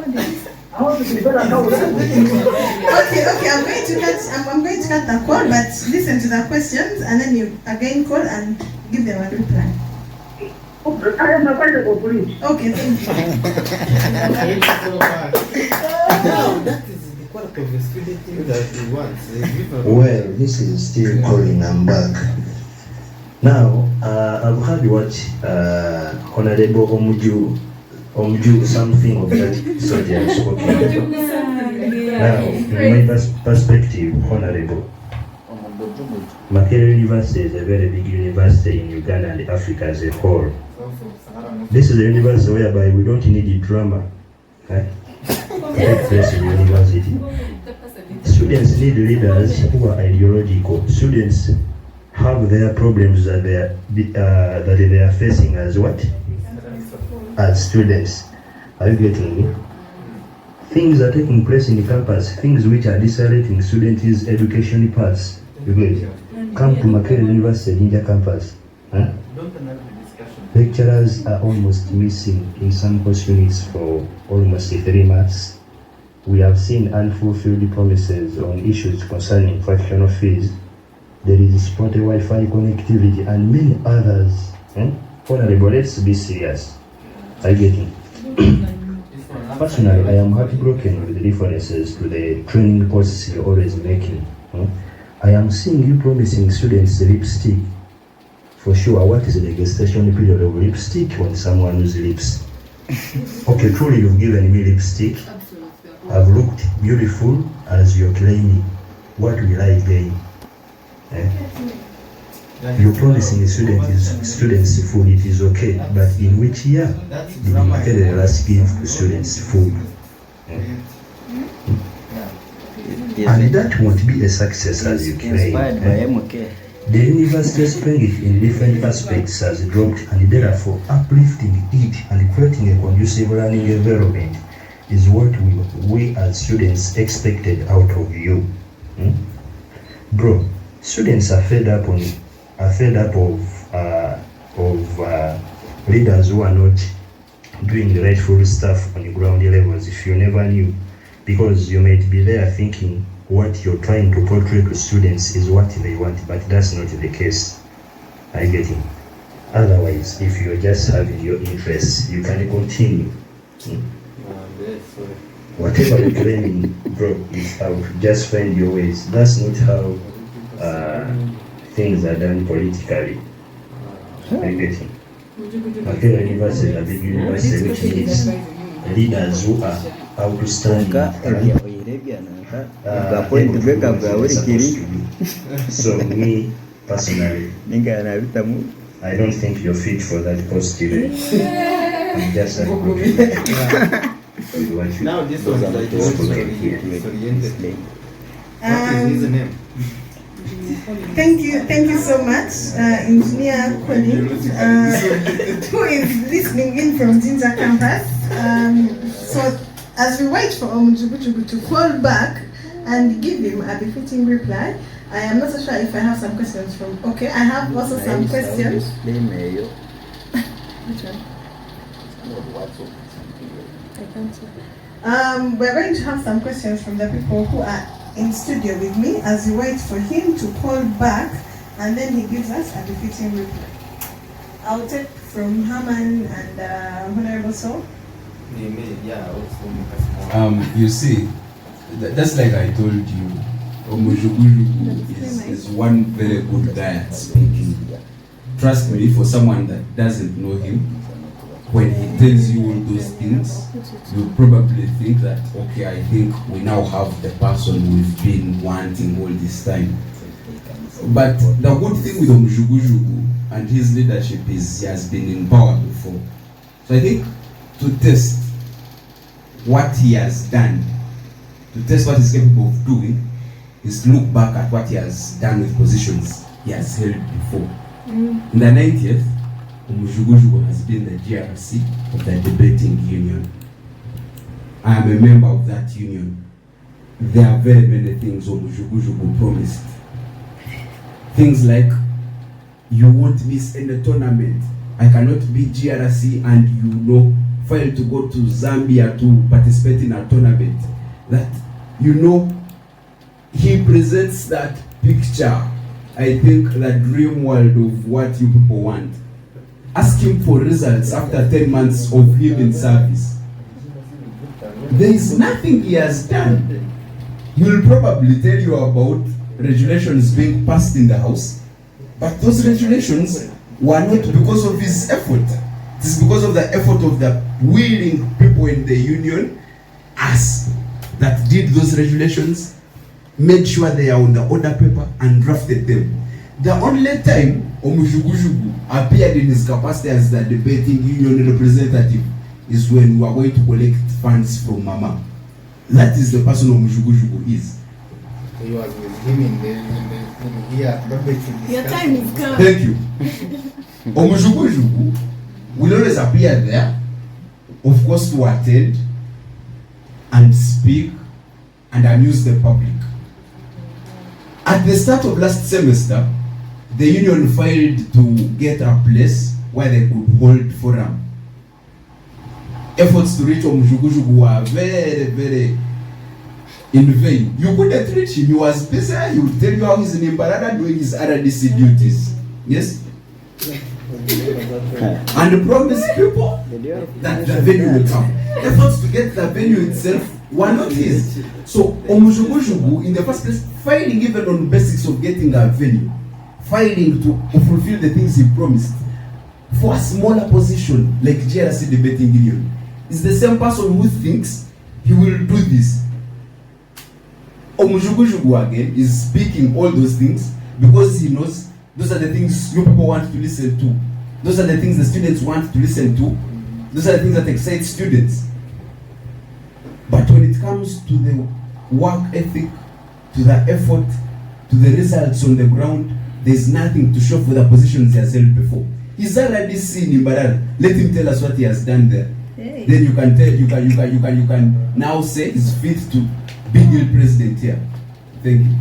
want to be very accountable. Okay. I'm going to cut the call, but listen to the questions and then you again call and give them a reply. Okay, I am available, please. Okay, thank you. Thank you so much. Now, that is the quality of the student thing that he wants. Well, this is still calling. I'm back. Now, I've heard what Honorable Omju, something of that sort has spoken. Now, in my perspective, Honorable, Makerere University is a very big university in Uganda and Africa as a whole. This is a university whereby we don't need drama to take place in the university. Students need leaders who are ideological. Students have their problems that they are facing as what? As students. Are you getting me? Things are taking place in the campus, things which are decelerating students' education paths. You get it? Come to Makerere University India campus. Lecturers are almost missing in some course units for almost 3 months. We have seen unfulfilled promises on issues concerning fractional fees. There is spotty Wi-Fi connectivity and many others. Honorable, let's be serious. Are you getting? Personally, I am heartbroken with the references to the training courses you're always making. I am seeing you promising students lipstick. For sure, what is the gestation period of lipstick on someone's lips? Okay, truly you've given me lipstick. I've looked beautiful as you're claiming. What will I gain? You're promising students food, it is okay, but in which year did Makerere last give students food? And that won't be a success as you claim. The university's strength in different aspects has dropped, and therefore uplifting it and creating a conducive learning environment is what we as students expected out of you. Bro, students are fed up of leaders who are not doing the rightful stuff on the ground levels. If you never knew, because you might be there thinking what you're trying to portray to students is what they want, but that's not the case. I get it. Otherwise, if you're just having your interests, you can continue. Whatever you're claiming, bro, is out. Just find your ways. That's not how things are done politically. I get it. Makerere University is a big university which needs leaders who are outstanding. So me personally, I don't think you're fit for that post even. I'm just now this one is like disoriented. What is his name? Thank you so much, Engineer Colin, who is listening in from Jinja campus. So as we wait for Omujugujugu to call back and give him a befitting reply, I am not so sure if I have some questions from. Okay, I have also some questions. Which one? We're going to have some questions from the people who are in studio with me as we wait for him to call back, and then he gives us a befitting reply. I'll take from Herman and Honorable Saul. You see, that's like I told you, Omujugujugu is one very good guy at speaking. Trust me, for someone that doesn't know him, when he tells you all those things, you probably think that, okay, I think we now have the person we've been wanting all this time. But the good thing with Omujugujugu and his leadership is he has been in power before. So I think to test what he has done, to test what he's capable of doing, is to look back at what he has done with positions he has held before. In the 90th, Omujugujugu has been the GRC of the debating union. I am a member of that union. there are very many things Omujugujugu promised. Things like, you won't miss any tournament. I cannot be GRC and fail to go to Zambia to participate in a tournament. That, he presents that picture, I think, the dream world of what you people want. Ask him for results after 10 months of him in service. There is nothing he has done. He will probably tell you about regulations being passed in the House, but those regulations were not because of his effort. It is because of the effort of the willing people in the union, us, that did those regulations, made sure they are on the order paper and drafted them. The only time Omujugujugu appeared in his capacity as the debating union representative is when we are going to collect funds from Mama. That is the person Omujugujugu is. He was with him in here. Your time is gone. Thank you. Omujugujugu will always appear there, of course, to attend and speak and amuse the public. At the start of last semester, the union failed to get a place where they could hold forum. Efforts to reach Omujugujugu were very, very in vain. You couldn't reach him. He was busy. He would tell you how he's in Imbarada doing his RDC duties. Yes? And promise people that the venue will come. Efforts to get the venue itself were not his. So Omujugujugu, in the first place, failing even on basics of getting a venue, failing to fulfill the things he promised for a smaller position like GRC debating union, is the same person who thinks he will do this. Omujugujugu again is speaking all those things because he knows those are the things you people want to listen to. Those are the things the students want to listen to. Those are the things that excite students. But when it comes to the work ethic, to the effort, to the results on the ground, there's nothing to show for the positions he has held before. He's already seen in Barada. Let him tell us what he has done there. Hey. Then you can now say he's fit to be the president here. Thank you.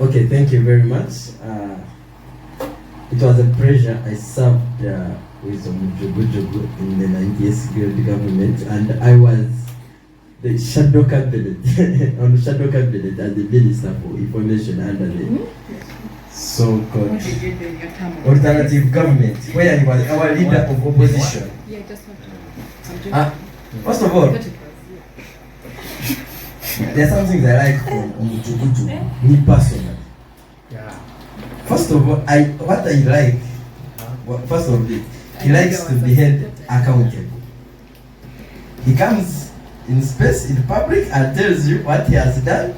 Okay, thank you very much. It was a pleasure. I served with Omujugujugu in the 90th grade government, and I was the shadow cabinet on the shadow cabinet as the minister for information under the so-called alternative government, where he was our leader of opposition. First of all, there are some things I like from Omujugujugu, me personally. First of all, what I like, first of all, he likes to be held accountable. He comes in space, in public, and tells you what he has done,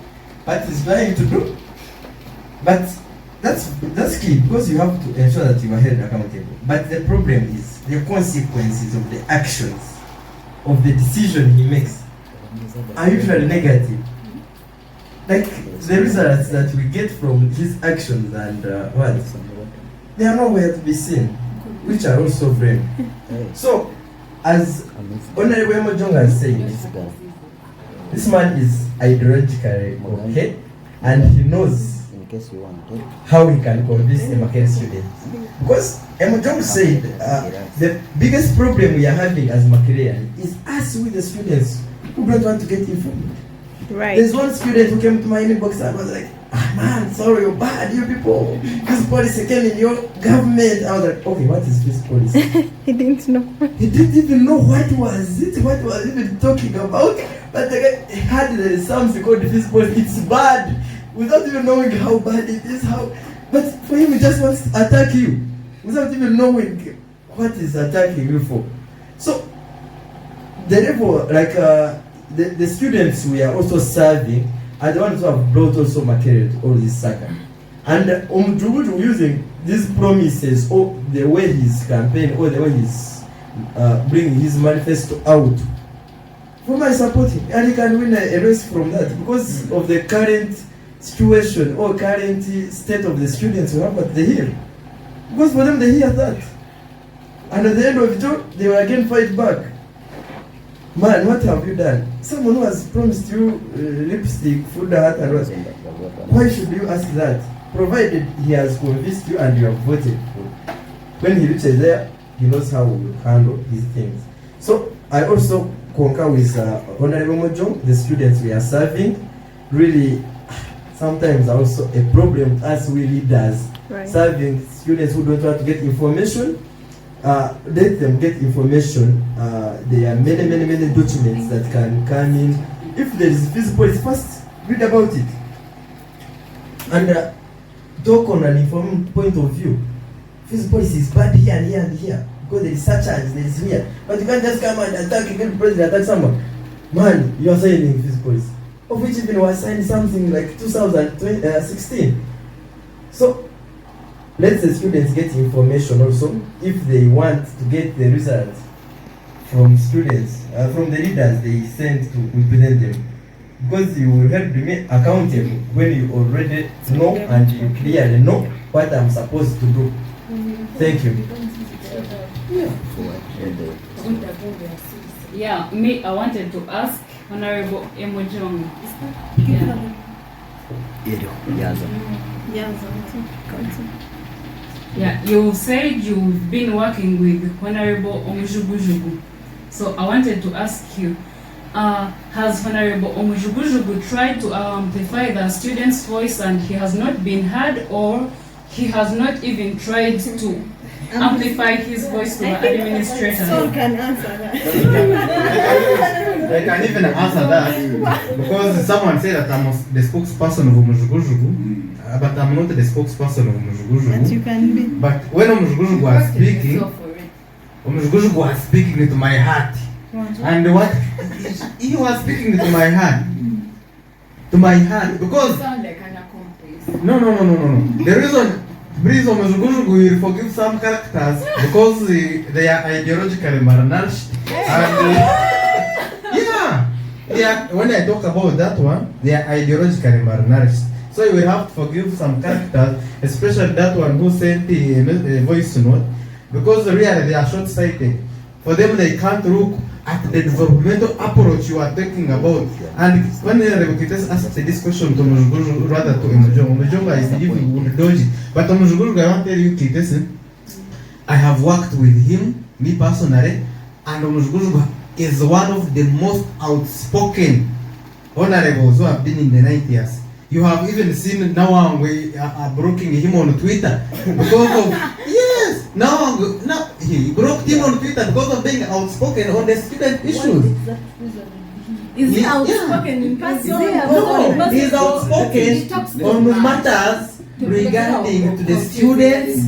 what he's trying to do. But that's key, because you have to ensure that you are held accountable. But the problem is the consequences of the actions, of the decision he makes, are usually negative. Like the results that we get from his actions and they are nowhere to be seen, which are also blamed. So, as Honorable Emojong has said, this man is ideologically okay, and he knows how he can convince the Makerere students. Because Emojong said the biggest problem we are having as Makerere is us with the students who don't want to get informed. Right. There's one student who came to my inbox and was like, man, sorry, you're bad, you people. This policy came in your government. I was like, okay, what is this policy? He didn't know. He didn't even know what was it, what was even talking about. But the guy had something called this policy. It's bad, without even knowing how bad it is. But for him, he just wants to attack you, without even knowing what he's attacking you for. So, the level, like, the students we are also serving are the ones who have brought also Makerere to all this saga. And Omujugujugu using these promises, or the way his campaign, or the way he's bringing his manifesto out, for my supporting, and he can win a race from that because of the current situation or current state of the students who have at the hill. Because for them, they hear that. And at the end of it all, they will again fight back. Man, what have you done? Someone who has promised you lipstick, food, hat, and what? Why should you ask that? Provided he has convinced you and you have voted for. When he reaches there, he knows how to handle his things. So I also concur with Honorable Mojong, the students we are serving. Really, sometimes also a problem as we leaders, serving students who don't want to get information. Let them get information. There are many documents that can come in. If there is feasible, it's first read about it and talk on an informed point of view. Feasible is bad here and here and here because there is such as there is here. But you can't just come and attack again, president attack someone. Man, you are signing feasible, of which even was signed something like 2016. So let the students get information also if they want to get the results from students, from the leaders they send to implement them. Because you will help me accountable when you already know and you clearly know what I'm supposed to do. Thank you. Yeah, me, I wanted to ask Honorable Emojong. Yeah, you said you've been working with Honorable Omujugujugu. So I wanted to ask you, has Honorable Omujugujugu tried to amplify the student's voice and he has not been heard, or he has not even tried to amplify his voice to the administrator? Someone can answer that. I can even answer that because someone said that I'm the spokesperson of Omujugujugu, but I'm not the spokesperson of Omujugujugu. But you can be. But when Omujugujugu was speaking, Omujugujugu was speaking to my heart. And what he was speaking to my heart, because Sound like an accomplice. no. The reason Omujugujugu will forgive some characters because they are ideologically malnourished. And yeah, when I talk about that one, they are ideologically malnourished. So you will have to forgive some characters, especially that one who sent a voice note, because really they are short-sighted. For them, they can't look at the developmental approach you are talking about. And when the Rebukites asked this question to Omujugujugu, rather to Omujugujugu is even would dodge it. But Omujugujugu, I want to tell you, Kites, I have worked with him, me personally, and Omujugujugu is one of the most outspoken honorables who have been in the 90s. You have even seen now we are blocking him on Twitter because of yes. Now he blocked him on Twitter because of being outspoken on the student issues. Is he outspoken in person? No, he is outspoken on matters regarding to the students'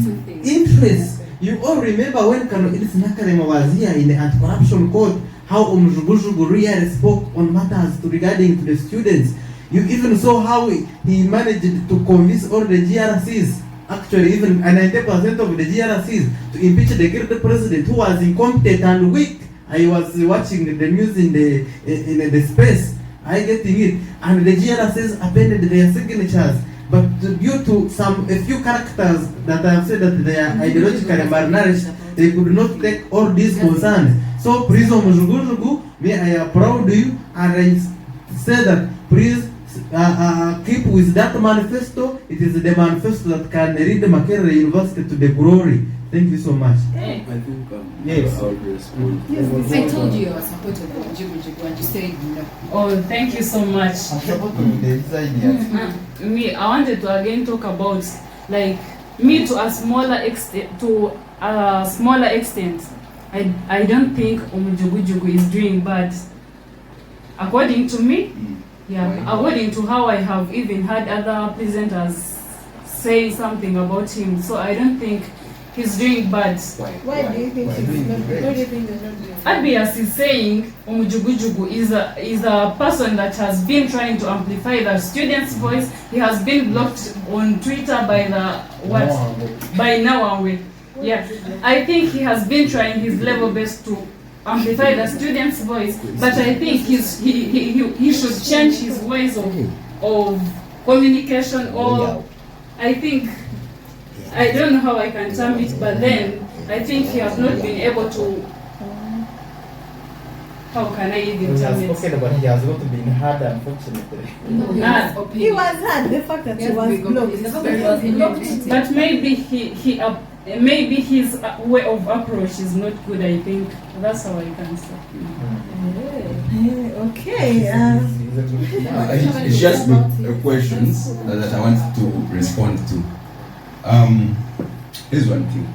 interests. You all remember when Kanoidis Nakalema was here in the anti-corruption code, how Omujugujugu really spoke on matters regarding to the students. You even saw how he managed to convince all the GRCs, actually even 90% of the GRCs, to impeach the current president who was incompetent and weak. I was watching the news in the space, I getting it, and the GRCs appended their signatures. But due to a few characters that I have said that they are ideologically malnourished, they could not take all these concerns. So please, Omujugujugu, me I applaud you, and I say that please keep with that manifesto. It is the manifesto that can lead Makerere University to the glory. Thank you so much. I think yes. I would respond. I told you I was supportive of Omujugujugu and you said no. Oh, thank you so much. I'm supporting the ideas. Me, I wanted to again talk about like me to a smaller extent. I don't think Omujugujugu is doing bad. According to me, yeah. According to how I have even heard other presenters say something about him, so I don't think he's doing bad. Why do you think he's not? Why do you think he's not doing bad? Abias is saying Omujugujugu is a person that has been trying to amplify the students' voice. He has been blocked on Twitter by by Nawangwe. Yeah, I think he has been trying his level best to amplify the students' voice, but I think he should change his ways of communication, or I think, I don't know how I can term it, but then I think he has not been able to How can I even He tell has it? spoken, but he has not been heard, unfortunately. He was hard. The fact that he was blocked. But maybe maybe his way of approach is not good. I think that's how I can say. Okay. It's just questions that I want to respond to. Here's one thing.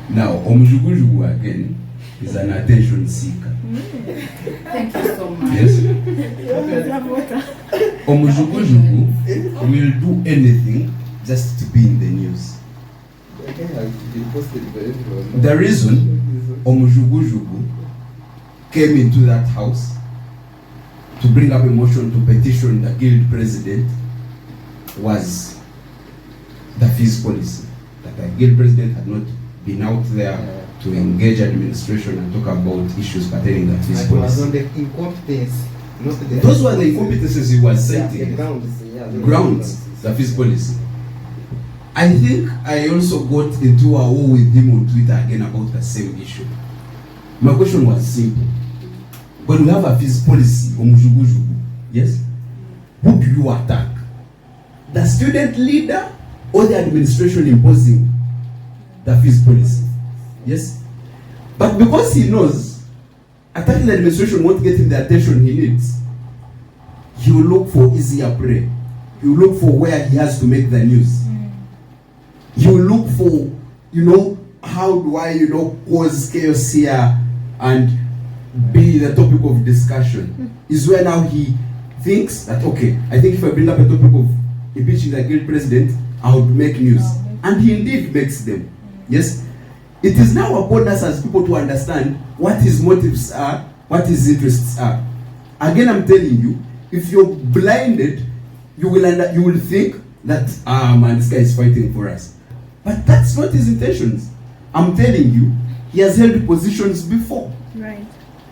Now, Omujugujugu again is an attention seeker. Thank you so much. Yes? Omujugujugu will do anything just to be in the news. The reason Omujugujugu came into that house to bring up a motion to petition the guild president was the fees policy. That the guild president had not been out there to engage administration and talk about issues pertaining to the fees policy. Those were the incompetencies he was citing. Grounds, the fees policy. I think I also got into a war with him on Twitter again about the same issue. My question was simple. When we have a fees policy, Omujugujugu, yes, who do you attack? The student leader or the administration imposing the fees policy? Yes? But because he knows attacking the administration won't get him the attention he needs, he will look for easier prey. He will look for where he has to make the news. He will look for, how do I, cause chaos here and be the topic of discussion. Is where now he thinks that, okay, I think if I bring up a topic of impeaching the guild president, I would make news. And he indeed makes them. Yes? It is now upon us as people to understand what his motives are, what his interests are. Again, I'm telling you, if you're blinded, you will think that, this guy is fighting for us. But that's not his intentions. I'm telling you, he has held positions before. Right.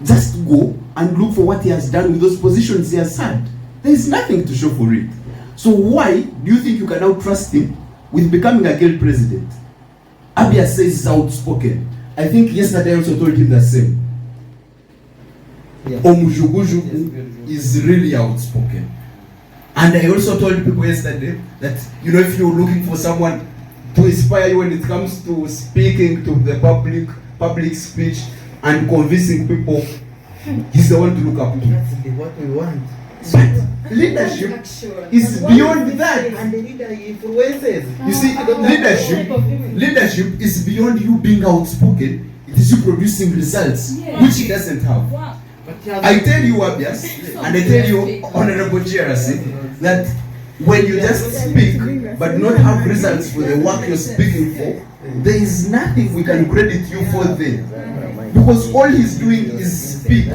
Just go and look for what he has done with those positions he has had. There is nothing to show for it. So why do you think you can now trust him with becoming a guild president? Abia says he's outspoken. I think yesterday I also told him the same. Omujugujugu is really outspoken. And I also told people yesterday that, if you're looking for someone to inspire you when it comes to speaking to the public speech and convincing people, he's the one to look up to. That's what we want. But leadership is beyond that. And the leader influences. You see, leadership is beyond you being outspoken. It is you producing results, which he doesn't have. I tell you, Abias, and I tell you, Honorable GRC, that when you just speak but not have results for the work you're speaking for, there is nothing we can credit you for there. Because all he's doing is speak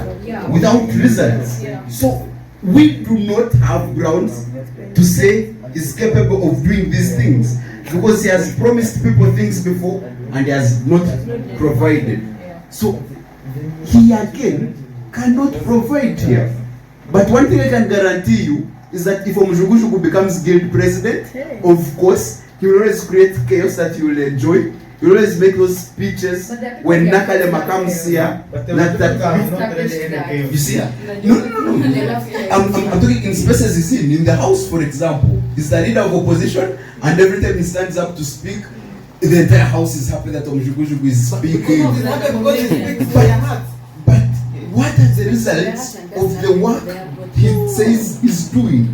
without results. So we do not have grounds to say he's capable of doing these things. Because he has promised people things before and he has not provided. So he again cannot provide here. But one thing I can guarantee you is that if Omujugujugu becomes guild president, of course, he will always create chaos that you will enjoy. He will always make those speeches when Nakalema comes here. You see? No. I'm talking in spaces he's in the house, for example. He's the leader of opposition, and every time he stands up to speak, the entire house is happy that Omujugujugu is speaking. But what are the results of the work he says he's doing?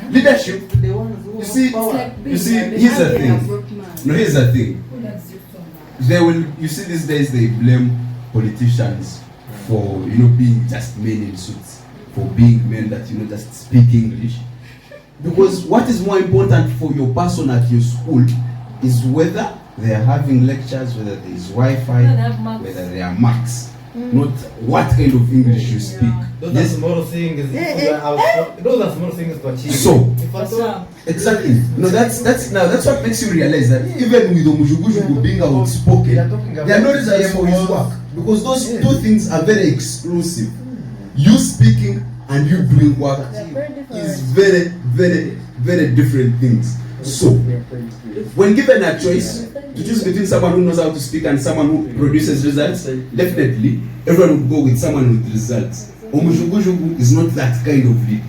Leadership. You see, here's the thing. No, here's the thing. You see these days they blame politicians for, being just men in suits, for being men that, just speak English. Because what is more important for your person at your school is whether they are having lectures, whether there is Wi-Fi, whether there are marks. Not what kind of English you speak. Those are small things. Those are small things to achieve. So, exactly. No, that's what makes you realize that even with Omujugujugu being outspoken, there are no results for his work. Because those two things are very exclusive. You speaking and you doing work is very, very, very different things. So, when given a choice to choose between someone who knows how to speak and someone who produces results, definitely everyone would go with someone with results. Omushugu is not that kind of lead.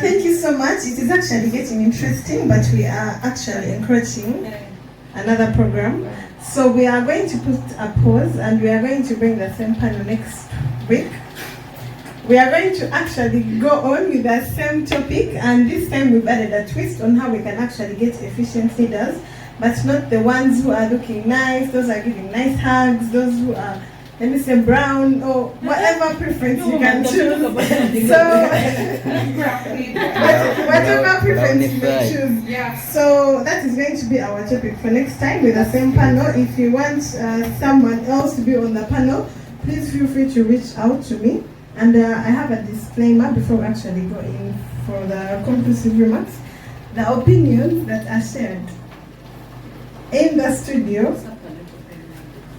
Thank you so much. It is actually getting interesting, but we are actually encouraging another program. So we are going to put a pause and we are going to bring the same panel next week. We are going to actually go on with the same topic, and this time we've added a twist on how we can actually get efficient leaders, but not the ones who are looking nice, those are giving nice hugs, those who are, let me say, brown or whatever preference you can choose. So, whatever preference you may choose. So that is going to be our topic for next time with the same panel. If you want someone else to be on the panel, please feel free to reach out to me. And I have a disclaimer before we actually go in for the conclusive remarks. The opinions that are shared in the studio,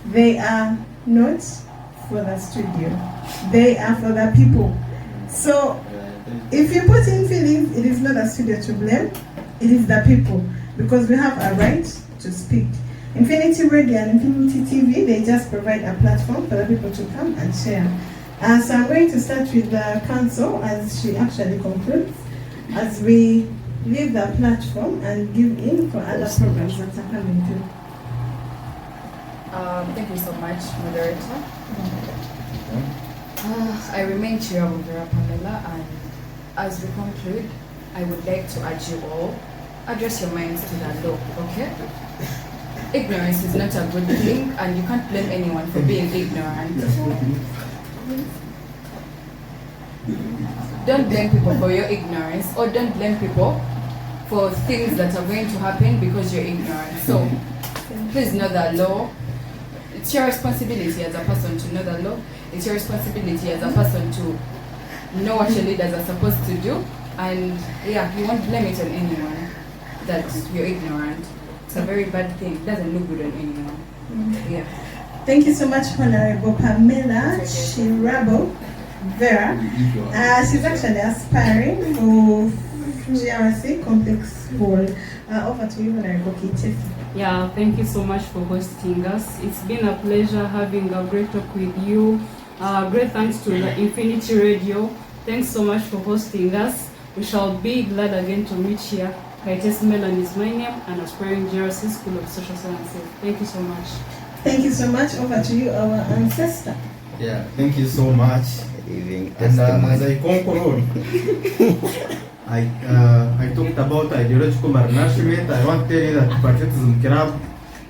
they are not for the studio. They are for the people. So if you put in feelings, it is not the studio to blame, it is the people. Because we have a right to speak. Infinity Radio and Infinity TV, they just provide a platform for the people to come and share. So I'm going to start with the council as she actually concludes, as we leave the platform and give in for other programs that are coming through. Thank you so much, moderator. I remain Chair of Makerere Pamela, and as we conclude, I would like to urge you all, address your minds to the law, okay? Ignorance is not a good thing, and you can't blame anyone for being ignorant. Don't blame people for your ignorance, or don't blame people for things that are going to happen because you're ignorant. So, please know the law. It's your responsibility as a person to know the law. It's your responsibility as a person to know what your leaders are supposed to do. And yeah, you won't blame it on anyone that you're ignorant. It's a very bad thing. It doesn't look good on anyone. Yeah. Thank you so much, Honorable Pamela Chirabo Vera. She's actually aspiring for GRC Complex Hall. Over to you, Honorable Kitesi. Yeah, thank you so much for hosting us. It's been a pleasure having a great talk with you. Great thanks to the Infinity Radio. Thanks so much for hosting us. We shall be glad again to meet here. Kaites Melon is my name, and aspiring GRC School of Social Sciences. Thank you so much. Thank you so much. Over to you, our ancestor. Yeah, thank you so much. And as I conclude, I talked about ideological malnourishment. I want to tell you that Patriotism Club,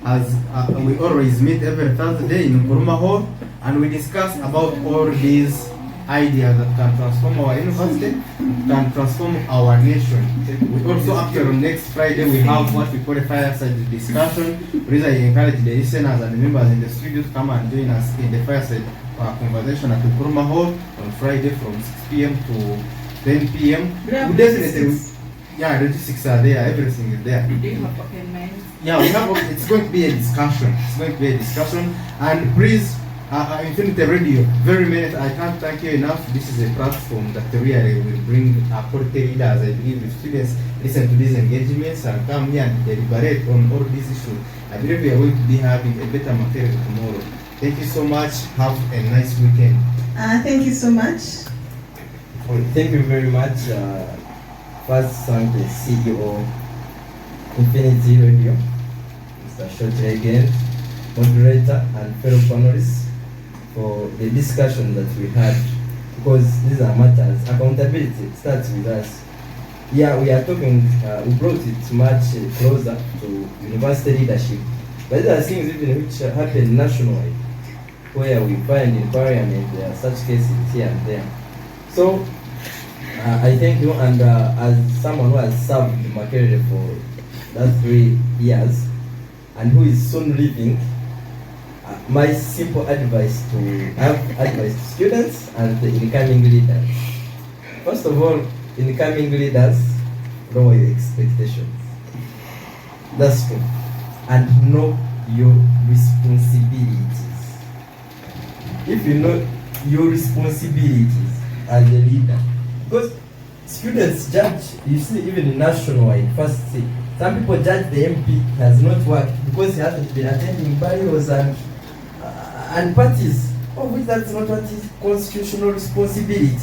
as we always meet every Thursday in Nkuruma Hall, and we discuss about all these ideas that can transform our university, can transform our nation. We also, after next Friday, we have what we call a fireside discussion. Please, I encourage the listeners and members in the studio to come and join us in the fireside conversation at Nkuruma Hall on Friday from 6 p.m. to 10 p.m. We definitely, yeah, logistics are there, everything is there. Do you have open minds? Yeah, we have. It's going to be a discussion. It's going to be a discussion, and please, Infinity Radio, very minute. I can't thank you enough. This is a platform that really will bring quality leaders. I believe if students listen to these engagements and come here and deliberate on all these issues, I believe we are going to be having a better material tomorrow. Thank you so much. Have a nice weekend. Thank you so much. Well, thank you very much. First, thank the CEO, Infinity Radio, Mr. Shorty again, moderator and fellow panelists for the discussion that we had, because these are matters. Accountability starts with us. Yeah, we are talking, we brought it much closer to university leadership, but there are things even which happen nationwide, where we find in parliament there are such cases here and there. So I thank you, and as someone who has served Makerere for that 3 years and who is soon leaving, my simple advice to students and the incoming leaders. First of all, incoming leaders, lower your expectations. That's true. And know your responsibilities. If you know your responsibilities as a leader, because students judge, you see, even nationwide, first see, some people judge the MP has not worked because he hasn't been attending burials and parties, of which that's not what is constitutional responsibility.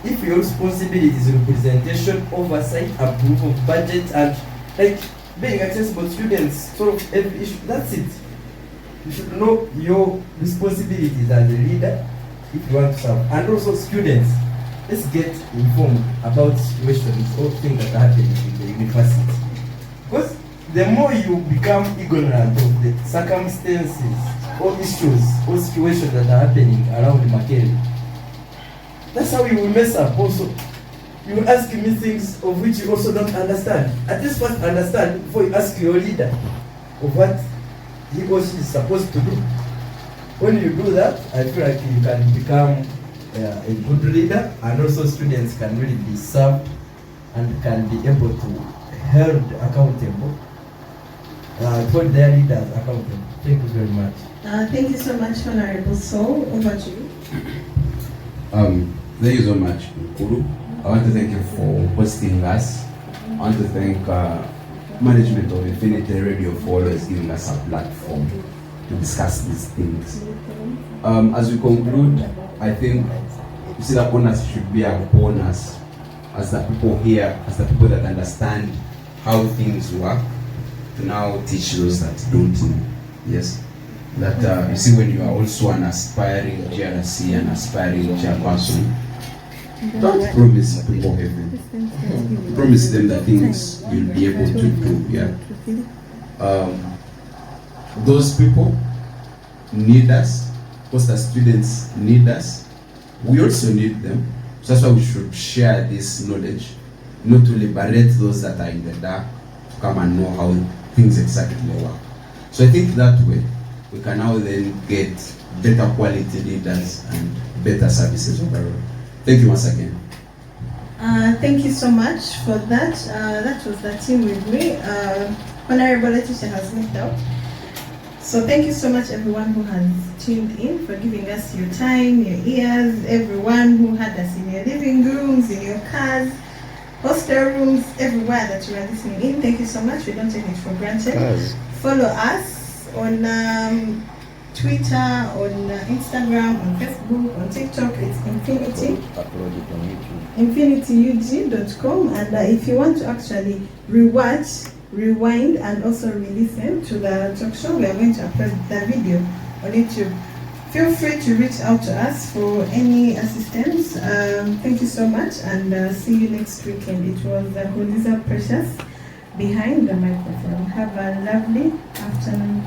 If your responsibility is representation, oversight, approval of budget, and like being accessible to students, sort of every issue, that's it. You should know your responsibilities as a leader if you want to serve. And also students, let's get informed about situations or things that are happening in the university. Because the more you become ignorant of the circumstances or issues or situations that are happening around Makerere, that's how you will mess up also. You will ask me things of which you also don't understand. At least first understand before you ask your leader of what he or she is supposed to do. When you do that, I feel like you can become a good leader, and also students can really be served and can be able to held accountable, hold their leaders accountable. Thank you very much. Thank you so much, Honorable Saul. Over to you. Thank you so much, Nkuru. I want to thank you for hosting us. I want to thank management of Infinity Radio for always giving us a platform to discuss these things. As we conclude, I think you see that onus should be upon us as the people here, as the people that understand how things work, to now teach those that don't know. Yes. That you see, when you are also an aspiring GRC and aspiring chairperson, don't promise people heaven. Promise them the things you'll be able to do. Yeah. Those people need us, because the students need us. We also need them. So that's why we should share this knowledge, not to liberate those that are in the dark to come and know how things exactly work. So I think that way we can now then get better quality leaders and better services overall. Thank you once again. Thank you so much for that. That was the team with me. Honorable Letitia has left out. So thank you so much, everyone who has tuned in, for giving us your time, your ears, everyone who had us in your living rooms, in your cars, hostel rooms, everywhere that you are listening in. Thank you so much. We don't take it for granted. Follow us on Twitter, on Instagram, on Facebook, on TikTok. It's Infinity. InfinityUG.com. And if you want to actually rewatch, rewind, and also re-listen to the talk show, we are going to upload the video on YouTube. Feel free to reach out to us for any assistance. Thank you so much, and see you next weekend. It was Holiza Precious behind the microphone. Have a lovely afternoon.